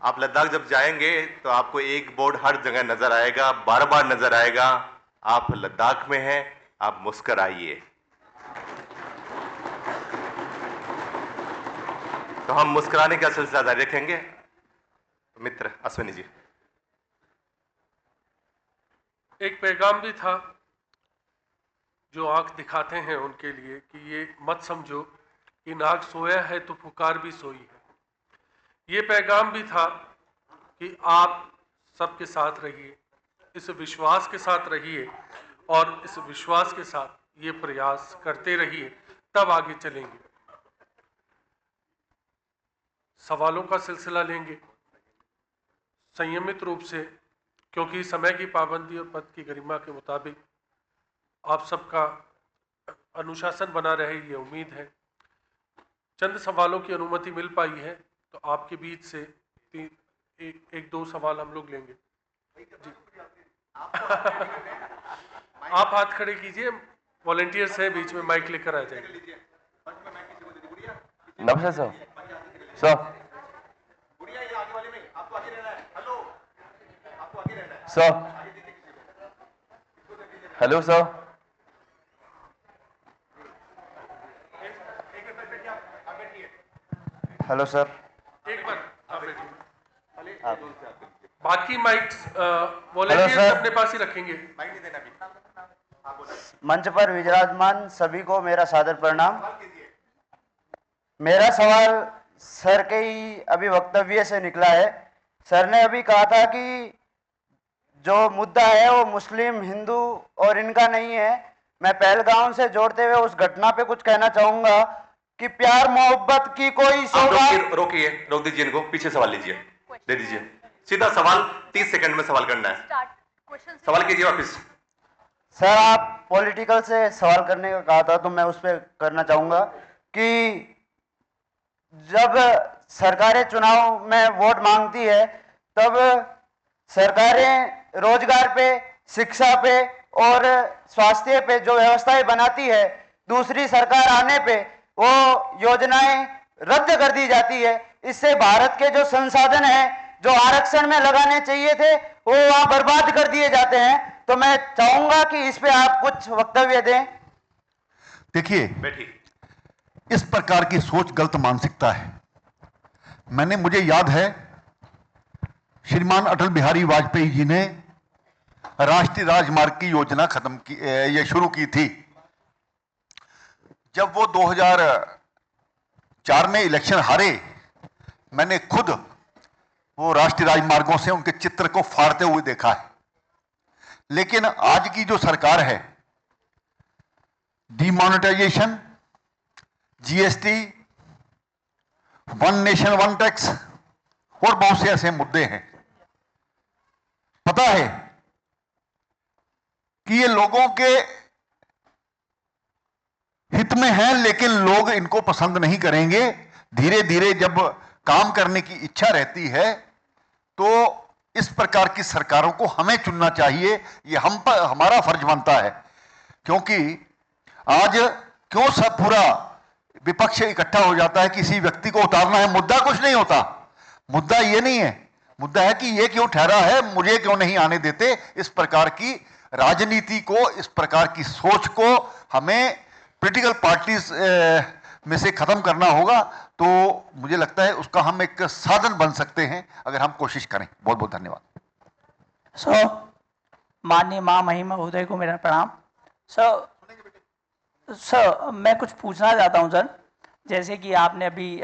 आप लद्दाख जब जाएंगे तो आपको एक बोर्ड हर जगह नजर आएगा, बार बार नजर आएगा, आप लद्दाख में हैं, आप मुस्कुराइए। तो हम मुस्कुराने का सिलसिला जारी रखेंगे। मित्र अश्विनी जी। एक पैगाम भी था जो आंख दिखाते हैं उनके लिए कि ये मत समझो कि नाग सोया है तो पुकार भी सोई है। ये पैगाम भी था कि आप सबके साथ रहिए, इस विश्वास के साथ रहिए और इस विश्वास के साथ ये प्रयास करते रहिए, तब आगे चलेंगे। सवालों का सिलसिला लेंगे संयमित रूप से, क्योंकि समय की पाबंदी और पद की गरिमा के मुताबिक आप सबका अनुशासन बना रहे, ये उम्मीद है। चंद सवालों की अनुमति मिल पाई है तो आपके बीच से एक दो सवाल हम लोग लेंगे। जी आप हाथ खड़े कीजिए, वॉलंटियर्स हैं बीच में, माइक लेकर आ जाएंगे। नमस्ते sir. Sir sir, hello sir. Hello sir. एक बार आप बैठिए। बाकी माइक्स वॉलंटियर्स अपने पास ही रखेंगे। मंच पर विराजमान सभी को मेरा सादर प्रणाम। मेरा सवाल सर के ही अभी वक्तव्य से निकला है। सर ने अभी कहा था कि जो मुद्दा है वो मुस्लिम, हिंदू और इनका नहीं है। मैं पहलगाम से जोड़ते हुए उस घटना पे कुछ कहना चाहूंगा कि प्यार मोहब्बत की कोई सौगात। रोकिए, रोक दीजिए इनको, पीछे सवाल लीजिए, दे दीजिए सीधा सवाल। 30 सेकंड में सवाल करना है। सवाल कीजिए वापिस। सर आप पॉलिटिकल से सवाल करने का कहा था तो मैं उस पर करना चाहूंगा कि जब सरकारें चुनाव में वोट मांगती है तब सरकारें रोजगार पे, शिक्षा पे और स्वास्थ्य पे जो व्यवस्थाएं बनाती है, दूसरी सरकार आने पे वो योजनाएं रद्द कर दी जाती है। इससे भारत के जो संसाधन हैं जो आरक्षण में लगाने चाहिए थे वो वहां बर्बाद कर दिए जाते हैं। तो मैं चाहूंगा कि इस पे आप कुछ वक्तव्य दें। देखिए, बैठिए। इस प्रकार की सोच गलत मानसिकता है। मुझे याद है श्रीमान अटल बिहारी वाजपेयी जी ने राष्ट्रीय राजमार्ग की योजना ये शुरू की थी। जब वो 2004 में इलेक्शन हारे, मैंने खुद वो राष्ट्रीय राजमार्गों से उनके चित्र को फाड़ते हुए देखा है। लेकिन आज की जो सरकार है, demonetisation, GST, one nation one tax और बहुत से ऐसे मुद्दे हैं। पता है कि ये लोगों के हित में है, लेकिन लोग इनको पसंद नहीं करेंगे। धीरे धीरे जब काम करने की इच्छा रहती है तो इस प्रकार की सरकारों को हमें चुनना चाहिए। ये हमारा फर्ज बनता है, क्योंकि आज क्यों सब पूरा विपक्ष इकट्ठा हो जाता है, किसी व्यक्ति को उतारना है? मुद्दा कुछ नहीं होता, मुद्दा ये नहीं है, मुद्दा है कि ये क्यों ठहरा है, मुझे क्यों नहीं आने देते। इस प्रकार की राजनीति को, इस प्रकार की सोच को हमें पॉलिटिकल पार्टीज में से खत्म करना होगा। तो मुझे लगता है उसका हम एक साधन बन सकते हैं अगर हम कोशिश करें। बहुत बहुत धन्यवाद। माननीय मां महिमा महोदय को मेरा प्रणाम। सर मैं कुछ पूछना चाहता हूं सर, जैसे कि आपने अभी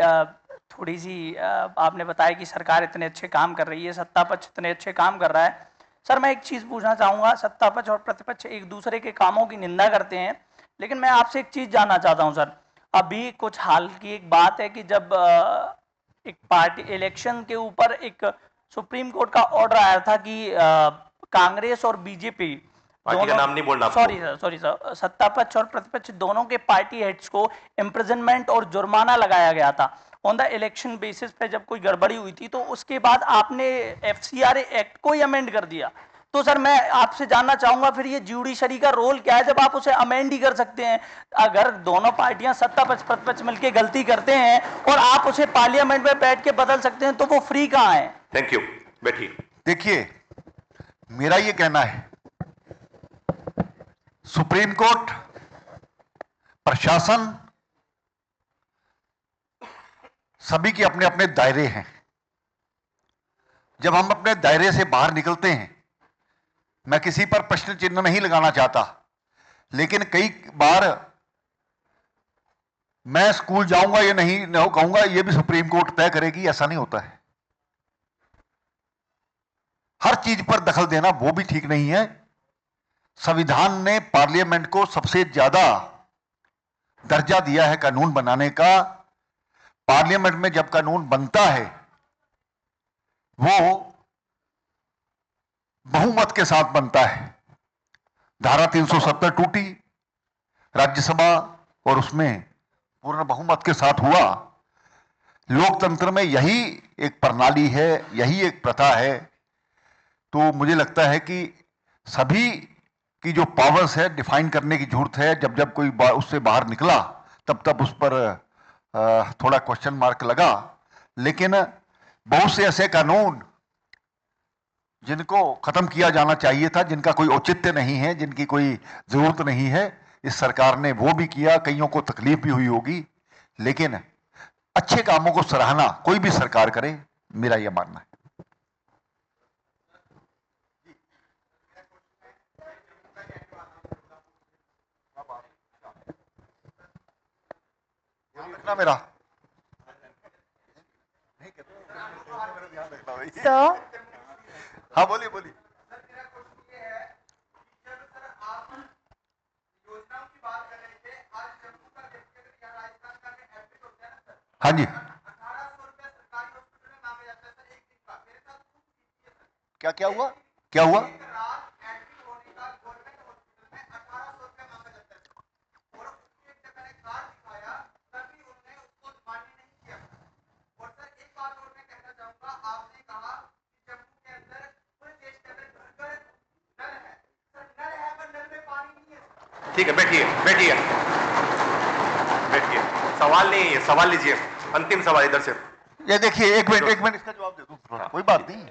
थोड़ी सी आपने बताया कि सरकार इतने अच्छे काम कर रही है, सत्ता पक्ष इतने अच्छे काम कर रहा है। सर मैं एक चीज़ पूछना चाहूँगा, सत्ता पक्ष और प्रतिपक्ष एक दूसरे के कामों की निंदा करते हैं, लेकिन मैं आपसे एक चीज़ जानना चाहता हूँ सर। अभी कुछ हाल की एक बात है कि जब एक पार्टी इलेक्शन के ऊपर एक सुप्रीम कोर्ट का ऑर्डर आया था कि कांग्रेस और बीजेपी पार्टी का नाम नहीं बोलना। सॉरी सर, सत्ता पक्ष और प्रतिपक्ष दोनों के पार्टी हेड्स को इम्प्रिजनमेंट और जुर्माना लगाया गया था ऑन द इलेक्शन बेसिस पे। जब कोई गड़बड़ी हुई थी तो उसके बाद आपने FCRA एक्ट को ही अमेंड कर दिया। तो सर मैं आपसे जानना चाहूंगा फिर ये ज्यूडिशरी का रोल क्या है जब आप उसे अमेंड ही कर सकते हैं? अगर दोनों पार्टियां सत्ता पक्ष प्रतिपक्ष मिलकर गलती करते हैं और आप उसे पार्लियामेंट में बैठ के बदल सकते हैं, तो वो फ्री कहां है? थैंक यू, बैठिए। देखिए, मेरा ये कहना है, सुप्रीम कोर्ट, प्रशासन, सभी के अपने अपने दायरे हैं। जब हम अपने दायरे से बाहर निकलते हैं, मैं किसी पर प्रश्न चिन्ह नहीं लगाना चाहता, लेकिन कई बार मैं स्कूल जाऊंगा या नहीं कहूंगा, यह भी सुप्रीम कोर्ट तय करेगी, ऐसा नहीं होता है। हर चीज पर दखल देना वो भी ठीक नहीं है। संविधान ने पार्लियामेंट को सबसे ज्यादा दर्जा दिया है कानून बनाने का। पार्लियामेंट में जब कानून बनता है वो बहुमत के साथ बनता है। धारा 370 टूटी राज्यसभा और उसमें पूर्ण बहुमत के साथ हुआ। लोकतंत्र में यही एक प्रणाली है, यही एक प्रथा है। तो मुझे लगता है कि सभी की जो पावर्स है डिफाइन करने की जरूरत है। जब जब कोई उससे बाहर निकला तब तब उस पर थोड़ा क्वेश्चन मार्क लगा, लेकिन बहुत से ऐसे कानून जिनको खत्म किया जाना चाहिए था, जिनका कोई औचित्य नहीं है, जिनकी कोई जरूरत नहीं है, इस सरकार ने वो भी किया। कईयों को तकलीफ भी हुई होगी, लेकिन अच्छे कामों को सराहना कोई भी सरकार करे, मेरा यह मानना है। मेरा हाँ बोलिए बोलिए। हाँ जी, क्या क्या हुआ, क्या हुआ? ठीक है, बैठिए बैठिए बैठिए। सवाल नहीं है, सवाल लीजिए, अंतिम सवाल इधर से। ये देखिए, एक मिनट इसका जवाब दे दूं। कोई बात नहीं।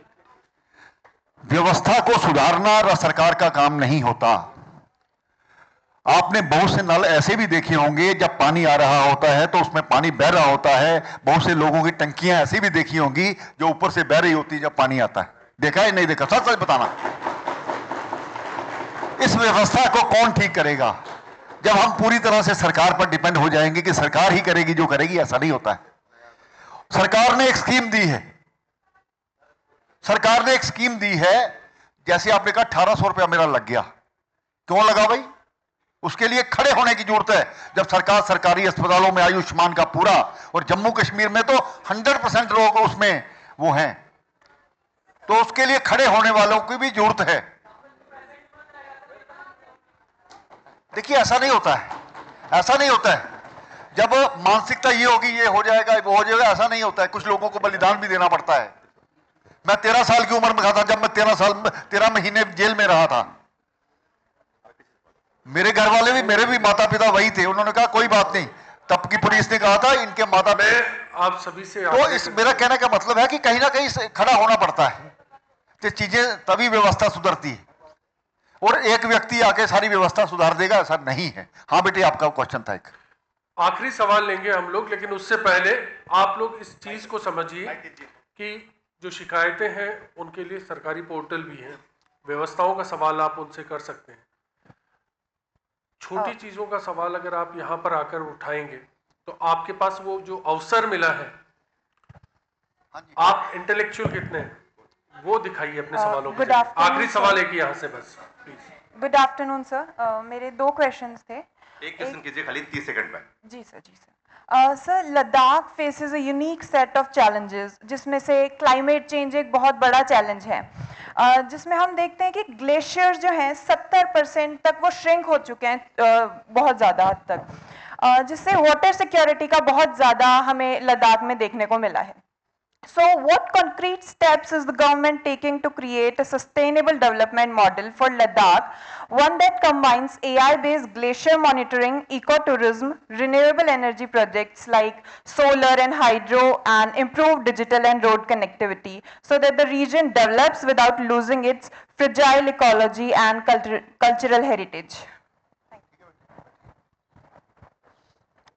व्यवस्था को सुधारना सरकार का काम नहीं होता। आपने बहुत से नल ऐसे भी देखे होंगे, जब पानी आ रहा होता है तो उसमें पानी बह रहा होता है। बहुत से लोगों की टंकियां ऐसी भी देखी होंगी जो ऊपर से बह रही होती है जब पानी आता है। देखा है नहीं देखा? सच सच बताना। इस व्यवस्था को कौन ठीक करेगा? जब हम पूरी तरह से सरकार पर डिपेंड हो जाएंगे कि सरकार ही करेगी जो करेगी, ऐसा नहीं होता है। सरकार ने एक स्कीम दी है, सरकार ने एक स्कीम दी है। जैसे आपने कहा 1800 रुपया मेरा लग गया, क्यों लगा भाई? उसके लिए खड़े होने की जरूरत है। जब सरकार सरकारी अस्पतालों में आयुष्मान का पूरा, और जम्मू कश्मीर में तो 100% लोग उसमें वो हैं, तो उसके लिए खड़े होने वालों की भी जरूरत है। देखिए, ऐसा नहीं होता है, ऐसा नहीं होता है। जब मानसिकता ये होगी ये हो जाएगा वो हो जाएगा, ऐसा नहीं होता है। कुछ लोगों को बलिदान भी देना पड़ता है। मैं 13 साल की उम्र में था जब मैं 13 महीने जेल में रहा था। मेरे घर वाले भी, मेरे भी माता पिता वही थे, उन्होंने कहा कोई बात नहीं, तब की पुलिस ने कहा था इनके माता मैं पिता। आप सभी से तो इस मेरा कहने का मतलब है कि कहीं ना कहीं से खड़ा होना पड़ता है, तो चीजें तभी व्यवस्था सुधरती है, और एक व्यक्ति आके सारी व्यवस्था सुधार देगा ऐसा नहीं है। हाँ बेटे, आपका क्वेश्चन था एक। आखिरी सवाल लेंगे हम लोग, लेकिन उससे पहले आप लोग इस चीज को समझिए कि जो शिकायतें हैं उनके लिए सरकारी पोर्टल भी है, व्यवस्थाओं का सवाल आप उनसे कर सकते हैं। छोटी चीजों का सवाल अगर आप यहाँ पर आकर उठाएंगे तो आपके पास वो जो अवसर मिला है, आप इंटेलेक्चुअल कितने हैं वो दिखाइए अपने सवालों के good जरिए। afternoon, आखिरी सवाल एक ही यहाँ से बस प्लीज। गुड आफ्टरनून सर, मेरे 2 क्वेश्चंस थे। एक क्वेश्चन कीजिए खाली 30 सेकंड में। जी sir. Sir, Ladakh faces a unique set of challenges, जिसमें से क्लाइमेट चेंज एक बहुत बड़ा चैलेंज है, जिसमें हम देखते हैं कि ग्लेशियर्स जो हैं 70% तक वो श्रिंक हो चुके हैं, बहुत ज़्यादा हद तक, जिससे वाटर सिक्योरिटी का बहुत ज़्यादा हमें लद्दाख में देखने को मिला है। So, what concrete steps is the government taking to create a sustainable development model for Ladakh, one that combines AI-based glacier monitoring, ecotourism, renewable energy projects like solar and hydro, and improved digital and road connectivity, so that the region develops without losing its fragile ecology and cultural heritage?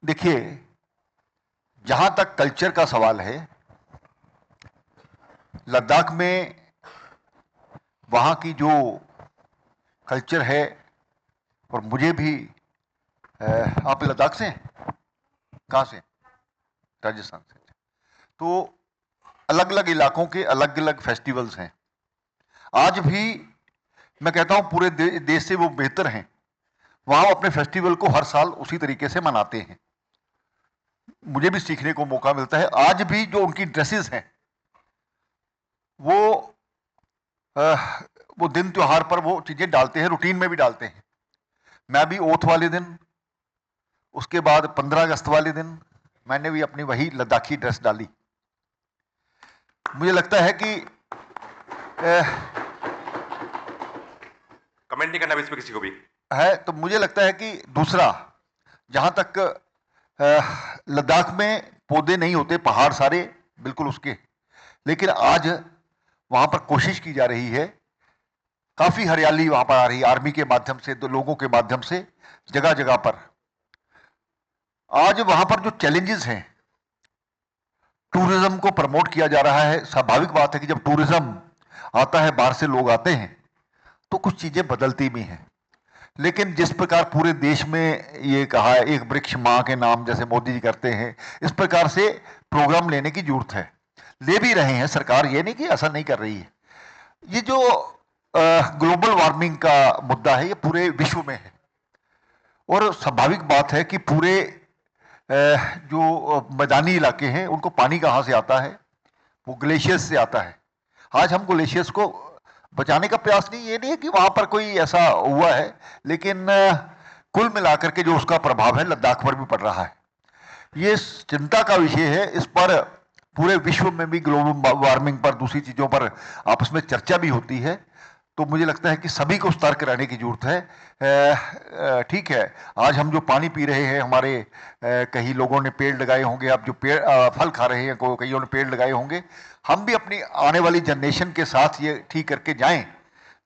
देखिए, जहां तक culture का सवाल है, लद्दाख में वहाँ की जो कल्चर है, और मुझे भी आप लद्दाख से हैं? कहाँ से? राजस्थान से। तो अलग अलग इलाकों के अलग अलग फेस्टिवल्स हैं। आज भी मैं कहता हूँ पूरे देश से वो बेहतर हैं। वहाँ अपने फेस्टिवल को हर साल उसी तरीके से मनाते हैं। मुझे भी सीखने को मौका मिलता है। आज भी जो उनकी ड्रेसेस हैं वो दिन त्योहार पर वो चीजें डालते हैं, रूटीन में भी डालते हैं। मैं भी ओथ वाले दिन, उसके बाद 15 अगस्त वाले दिन मैंने भी अपनी वही लद्दाखी ड्रेस डाली। मुझे लगता है कि कमेंट नहीं करना इसमें किसी को भी है। तो मुझे लगता है कि दूसरा, जहां तक लद्दाख में पौधे नहीं होते, पहाड़ सारे बिल्कुल उसके, लेकिन आज वहां पर कोशिश की जा रही है, काफी हरियाली वहां पर आ रही है आर्मी के माध्यम से, तो लोगों के माध्यम से जगह जगह पर। आज वहां पर जो चैलेंजेस हैं, टूरिज्म को प्रमोट किया जा रहा है। स्वाभाविक बात है कि जब टूरिज्म आता है, बाहर से लोग आते हैं, तो कुछ चीजें बदलती भी हैं। लेकिन जिस प्रकार पूरे देश में ये कहा है, एक वृक्ष मां के नाम जैसे मोदी जी करते हैं, इस प्रकार से प्रोग्राम लेने की जरूरत है। ले भी रहे हैं सरकार, ये नहीं कि ऐसा नहीं कर रही है। ये जो ग्लोबल वार्मिंग का मुद्दा है, ये पूरे विश्व में है, और स्वाभाविक बात है कि पूरे जो मैदानी इलाके हैं उनको पानी कहाँ से आता है? वो ग्लेशियर्स से आता है। आज हम ग्लेशियर्स को बचाने का प्रयास नहीं, ये नहीं है कि वहां पर कोई ऐसा हुआ है, लेकिन कुल मिलाकर के जो उसका प्रभाव है लद्दाख पर भी पड़ रहा है। ये चिंता का विषय है। इस पर पूरे विश्व में भी ग्लोबल वार्मिंग पर, दूसरी चीजों पर आपस में चर्चा भी होती है। तो मुझे लगता है कि सभी को सतर्क रहने की जरूरत है। ठीक है, आज हम जो पानी पी रहे हैं, हमारे कई लोगों ने पेड़ लगाए होंगे, आप जो पेड़ फल खा रहे हैं, कईयों ने पेड़ लगाए होंगे। हम भी अपनी आने वाली जनरेशन के साथ ये ठीक करके जाएं,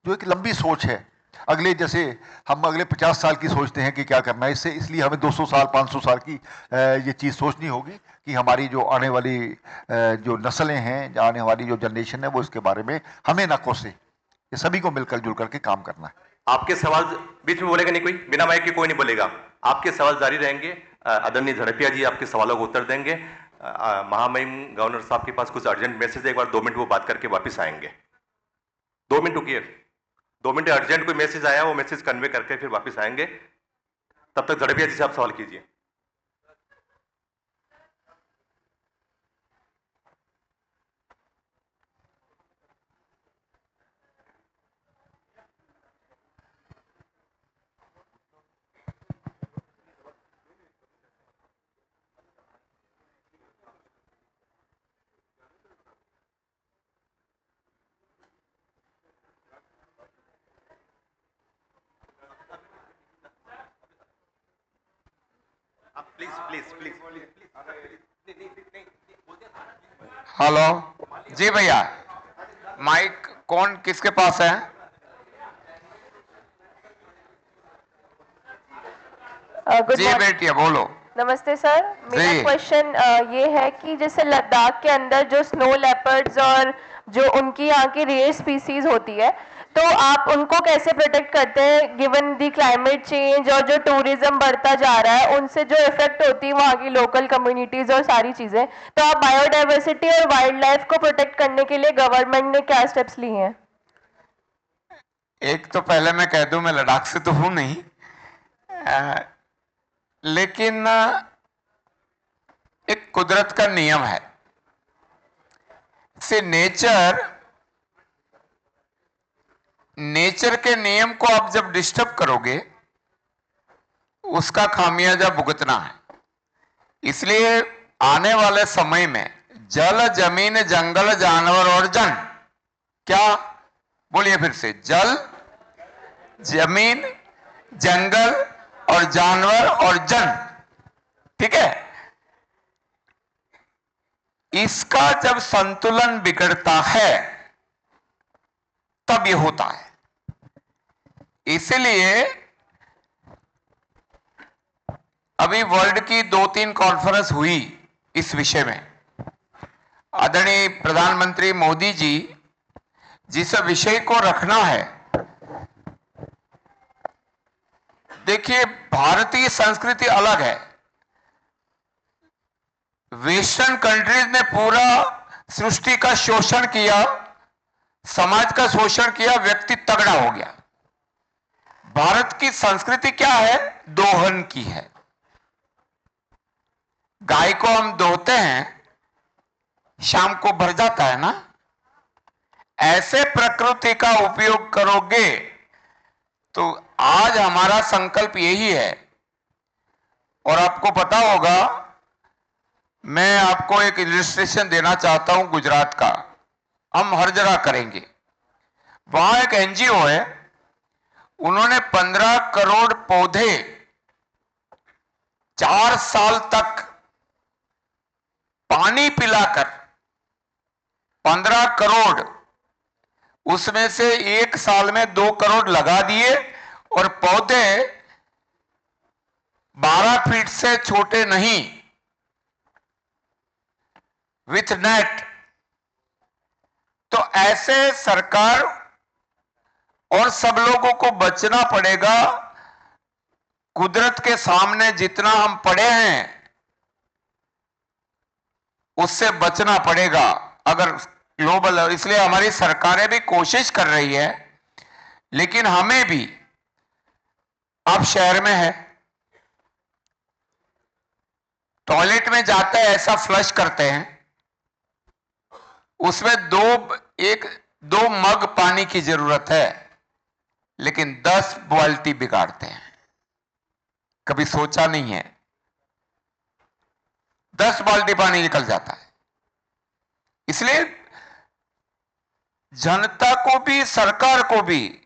जो एक लंबी सोच है। अगले, जैसे हम अगले 50 साल की सोचते हैं कि क्या करना है, इसलिए हमें 200 साल 500 साल की ये चीज़ सोचनी होगी कि हमारी जो आने वाली जो नस्लें हैं, आने वाली जो जनरेशन है, वो इसके बारे में हमें ना कोसे। ये सभी को मिलकर जुल करके काम करना है। आपके सवाल बीच में बोलेगा नहीं कोई, बिना माइक के कोई नहीं बोलेगा। आपके सवाल जारी रहेंगे। आदरणीय झड़पिया जी आपके सवालों को उत्तर देंगे। महामहिम गवर्नर साहब के पास कुछ अर्जेंट मैसेज है, एक बार 2 मिनट वो बात करके वापस आएंगे। 2 मिनट रुकिए, 2 मिनट अर्जेंट कोई मैसेज आया, वो मैसेज कन्वे करके फिर वापस आएंगे। तब तक झड़पिया जी से आप सवाल कीजिए। Please please please. हेलो जी भैया, माइक कौन किसके पास है? गुड जी मॉर्निंग। बेटिया बोलो। नमस्ते सर, मेरा जी। क्वेश्चन ये है कि जैसे लद्दाख के अंदर जो स्नो लेपर्ड्स और जो उनकी यहाँ की रेयर स्पीसीज होती है, तो आप उनको कैसे प्रोटेक्ट करते हैं गिवन दी क्लाइमेट चेंज और जो टूरिज्म बढ़ता जा रहा है, उनसे जो इफेक्ट होती है वहाँ की लोकल कम्युनिटीज और सारी चीजें, तो आप बायोडाइवर्सिटी और वाइल्ड लाइफ को प्रोटेक्ट करने के लिए गवर्नमेंट ने क्या स्टेप्स लिए हैं? एक तो पहले मैं कह दूं, मैं लद्दाख से तो हूं नहीं, लेकिन एक कुदरत का नियम है। से नेचर के नियम को आप जब डिस्टर्ब करोगे, उसका खामियाजा भुगतना है। इसलिए आने वाले समय में जल, जमीन, जंगल, जानवर और जन, क्या बोलिए फिर से, जल, जमीन, जंगल और जानवर और जन, ठीक है? इसका जब संतुलन बिगड़ता है तब ये होता है। इसलिए अभी वर्ल्ड की 2-3 कॉन्फ्रेंस हुई इस विषय में। आदरणीय प्रधानमंत्री मोदी जी जिस विषय को रखना है, देखिए भारतीय संस्कृति अलग है। वेस्टर्न कंट्रीज ने पूरा सृष्टि का शोषण किया, समाज का शोषण किया, व्यक्ति तगड़ा हो गया। भारत की संस्कृति क्या है? दोहन की है। गाय को हम दोहते हैं, शाम को भर जाता है ना। ऐसे प्रकृति का उपयोग करोगे तो आज हमारा संकल्प यही है। और आपको पता होगा, मैं आपको एक इलस्ट्रेशन देना चाहता हूं गुजरात का, हम हर जगह करेंगे। वहां एक एनजीओ है, उन्होंने 15 करोड़ पौधे 4 साल तक पानी पिलाकर, 15 करोड़, उसमें से 1 साल में 2 करोड़ लगा दिए, और पौधे 12 फीट से छोटे नहीं, विथ नेट। तो ऐसे सरकार और सब लोगों को बचना पड़ेगा। कुदरत के सामने जितना हम पड़े हैं उससे बचना पड़ेगा अगर ग्लोबल। इसलिए हमारी सरकारें भी कोशिश कर रही है, लेकिन हमें भी, आप शहर में है, टॉयलेट में जाते हैं, ऐसा फ्लश करते हैं, उसमें 2 मग पानी की जरूरत है, लेकिन 10 बाल्टी बिगाड़ते हैं। कभी सोचा नहीं है? 10 बाल्टी पानी निकल जाता है। इसलिए जनता को भी, सरकार को भी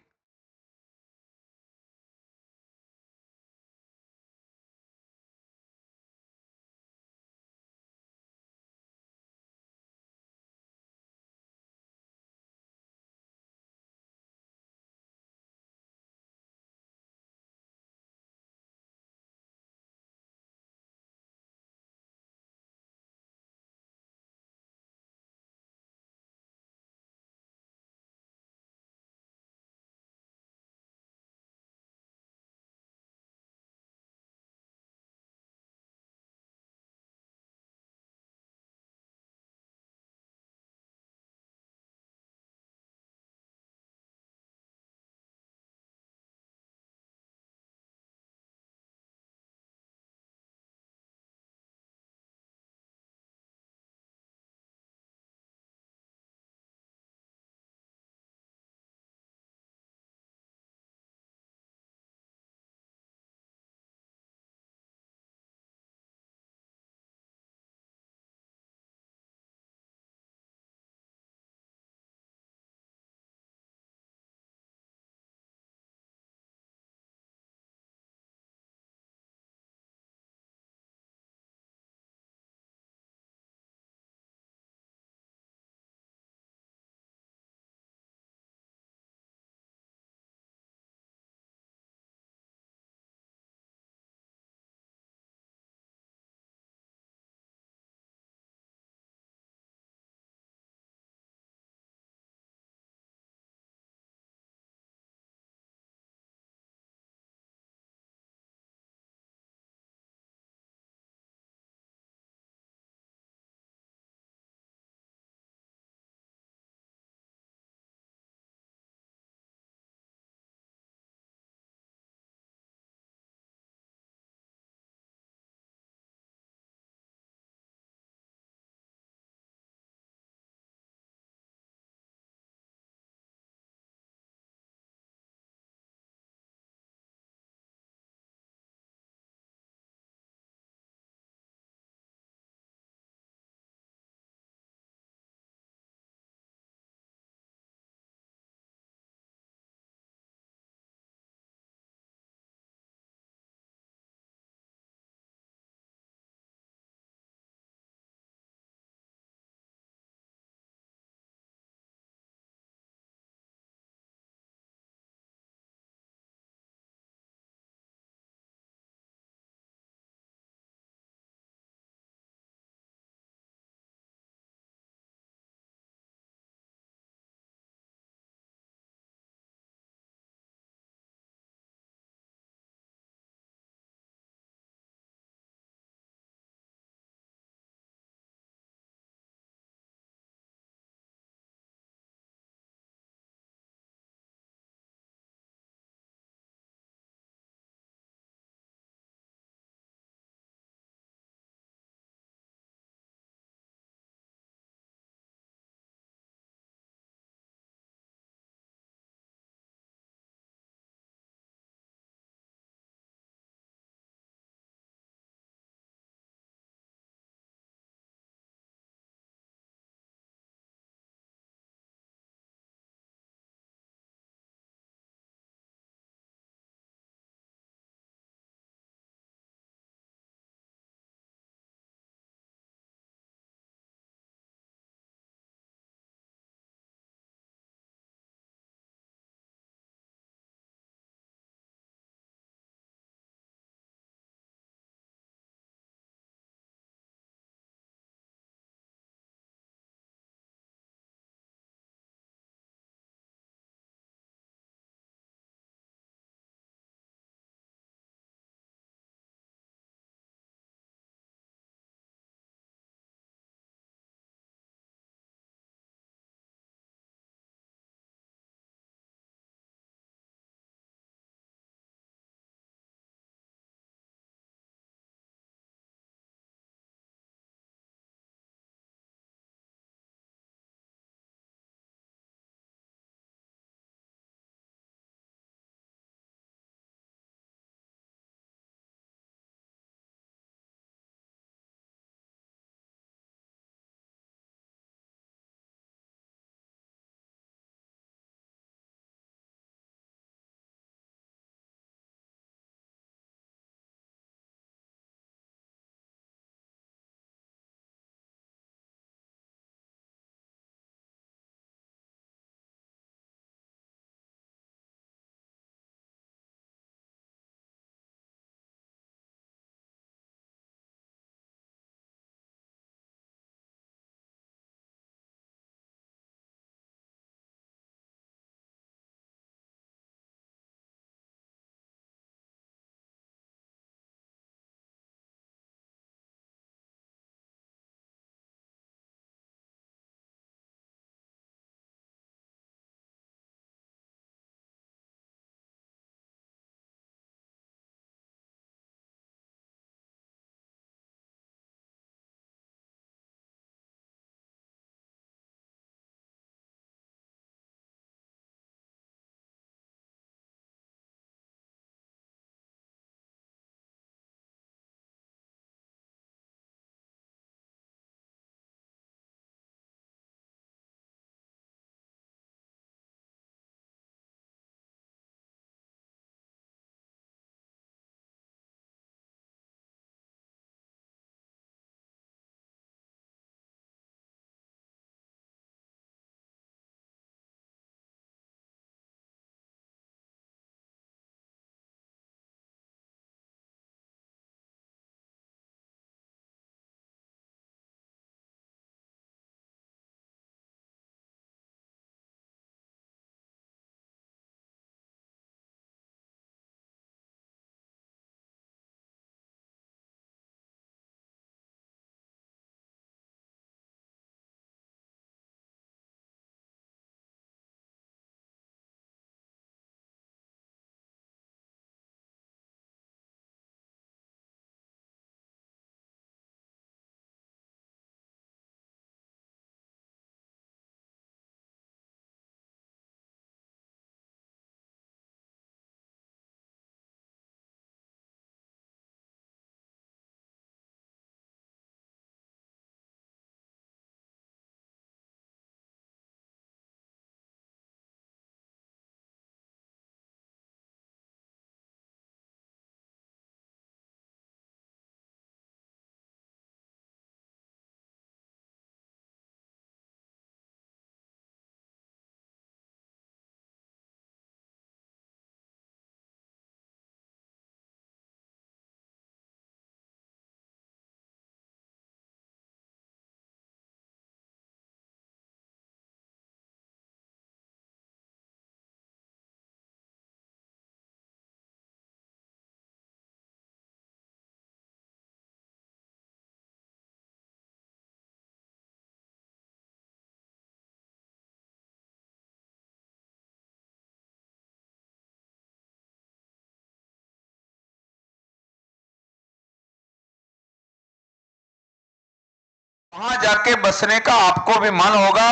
वहां जाके बसने का आपको भी मन होगा,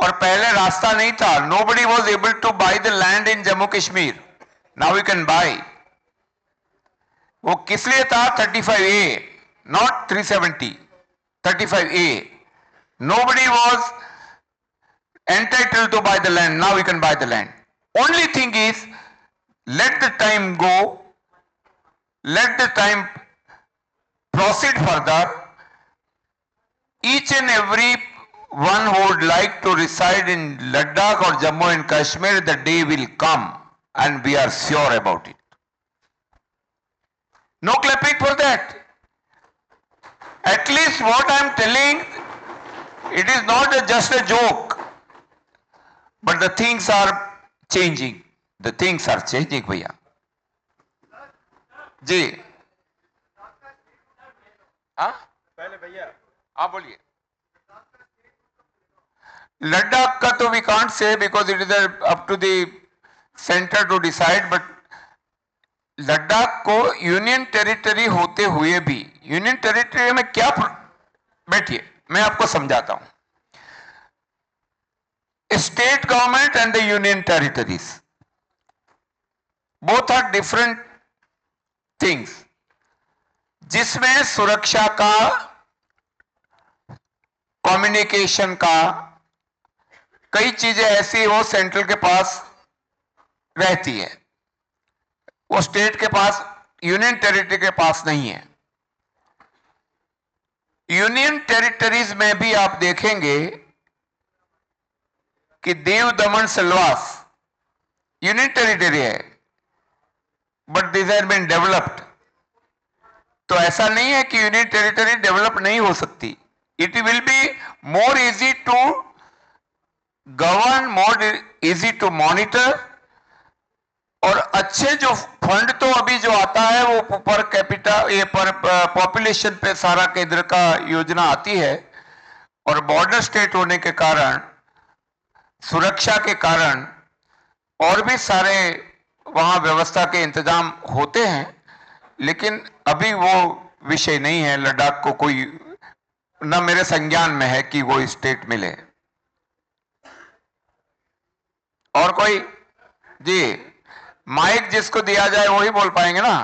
और पहले रास्ता नहीं था. Nobody was able to buy the land in Jammu Kashmir. Now we can buy. वो किस लिए था? 35A, not 370. 35A. Nobody was entitled to buy the land. Now we can buy the land. Only thing is, let the time go. Let the time proceed further. Each and every one who would like to reside in Ladakh or Jammu and Kashmir, the day will come, and we are sure about it. No clapping for that. At least what I am telling, it is not just a joke, but the things are changing. The things are changing, भैया. जी. हाँ? पहले भैया आप बोलिए. लद्दाख का तो we can't say, because it is up to the centre to decide, but Ladakh को union territory होते हुए भी, यूनियन टेरिटरी में क्या, बैठिए मैं आपको समझाता हूं. State government and the union territories both are different things, जिसमें सुरक्षा का, कम्युनिकेशन का, कई चीजें ऐसी वो सेंट्रल के पास रहती है, वो स्टेट के पास, यूनियन टेरिटरी के पास नहीं है. यूनियन टेरिटरीज में भी आप देखेंगे कि दीव दमन सिलवास यूनियन टेरिटरी है, but this has been developed. तो ऐसा नहीं है कि यूनियन टेरिटरी डेवलप नहीं हो सकती. It will be more easy to govern, more easy to monitor, और अच्छे जो फंड तो अभी जो आता है वो पर कैपिटा, ये पर पॉपुलेशन पे सारा केंद्र का योजना आती है, और बॉर्डर स्टेट होने के कारण, सुरक्षा के कारण, और भी सारे वहां व्यवस्था के इंतजाम होते हैं, लेकिन अभी वो विषय नहीं है. लद्दाख को कोई, न मेरे संज्ञान में है कि वो स्टेट मिले. और कोई? जी, माइक जिसको दिया जाए वही बोल पाएंगे ना.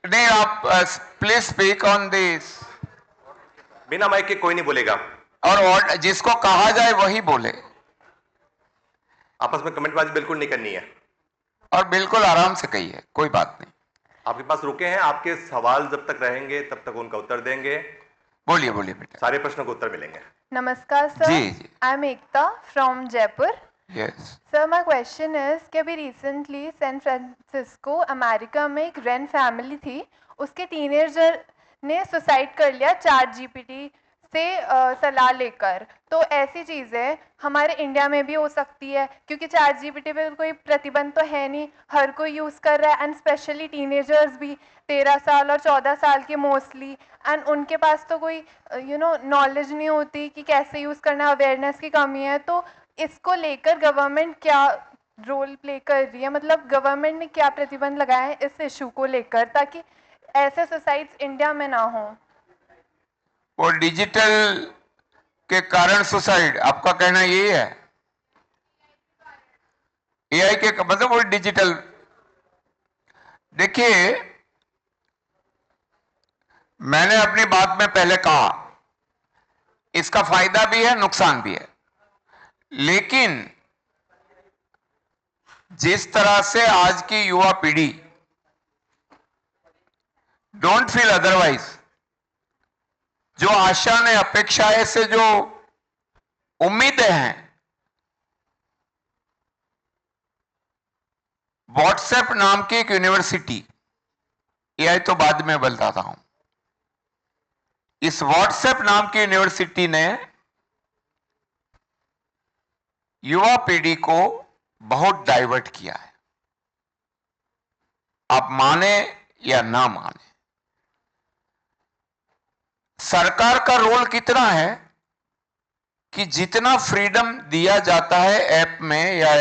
नहीं, आप प्लीज स्पीक ऑन दिस. बिना माइक के कोई नहीं बोलेगा. और जिसको कहा जाए वही बोले. आपस में कमेंटबाजी बिल्कुल नहीं करनी है, और बिल्कुल आराम से कहिए, कोई बात नहीं. आपके पास रुके हैं, आपके सवाल जब तक रहेंगे तब तक उनका उत्तर देंगे. बोलिए बोलिए बेटा. सारे प्रश्नों को उत्तर मिलेंगे. नमस्कार सर. जी. I am Ekta from Jaipur. Yes sir, my question is कि अभी रिसेंटली सैन फ्रांसिस्को अमेरिका में एक रेन फैमिली थी, उसके टीनेजर ने सुसाइड कर लिया चैट जीपीटी से सलाह लेकर. तो ऐसी चीज़ें हमारे इंडिया में भी हो सकती है, क्योंकि चैट जीपीटी पे कोई प्रतिबंध तो है नहीं, हर कोई यूज़ कर रहा है, एंड स्पेशली टीनेजर्स भी 13 साल और 14 साल के मोस्टली, एंड उनके पास तो कोई नॉलेज नहीं होती कि कैसे यूज़ करना, अवेयरनेस की कमी है. तो इसको लेकर गवर्नमेंट क्या रोल प्ले कर रही है, मतलब गवर्नमेंट ने क्या प्रतिबंध लगाए हैं इस इशू को लेकर, ताकि ऐसे सुसाइड्स इंडिया में ना हो. वो डिजिटल के कारण सुसाइड, आपका कहना यही है? एआई के मतलब वो डिजिटल. देखिए, मैंने अपनी बात में पहले कहा, इसका फायदा भी है, नुकसान भी है, लेकिन जिस तरह से आज की युवा पीढ़ी, डोंट फील अदरवाइज, जो आशा ने अपेक्षाएं से जो उम्मीदें हैं, व्हाट्सएप नाम की एक यूनिवर्सिटी, एआई तो बाद में बताता हूं, इस व्हाट्सएप नाम की यूनिवर्सिटी ने युवा पीढ़ी को बहुत डाइवर्ट किया है. आप माने या ना माने, सरकार का रोल कितना है कि जितना फ्रीडम दिया जाता है ऐप में या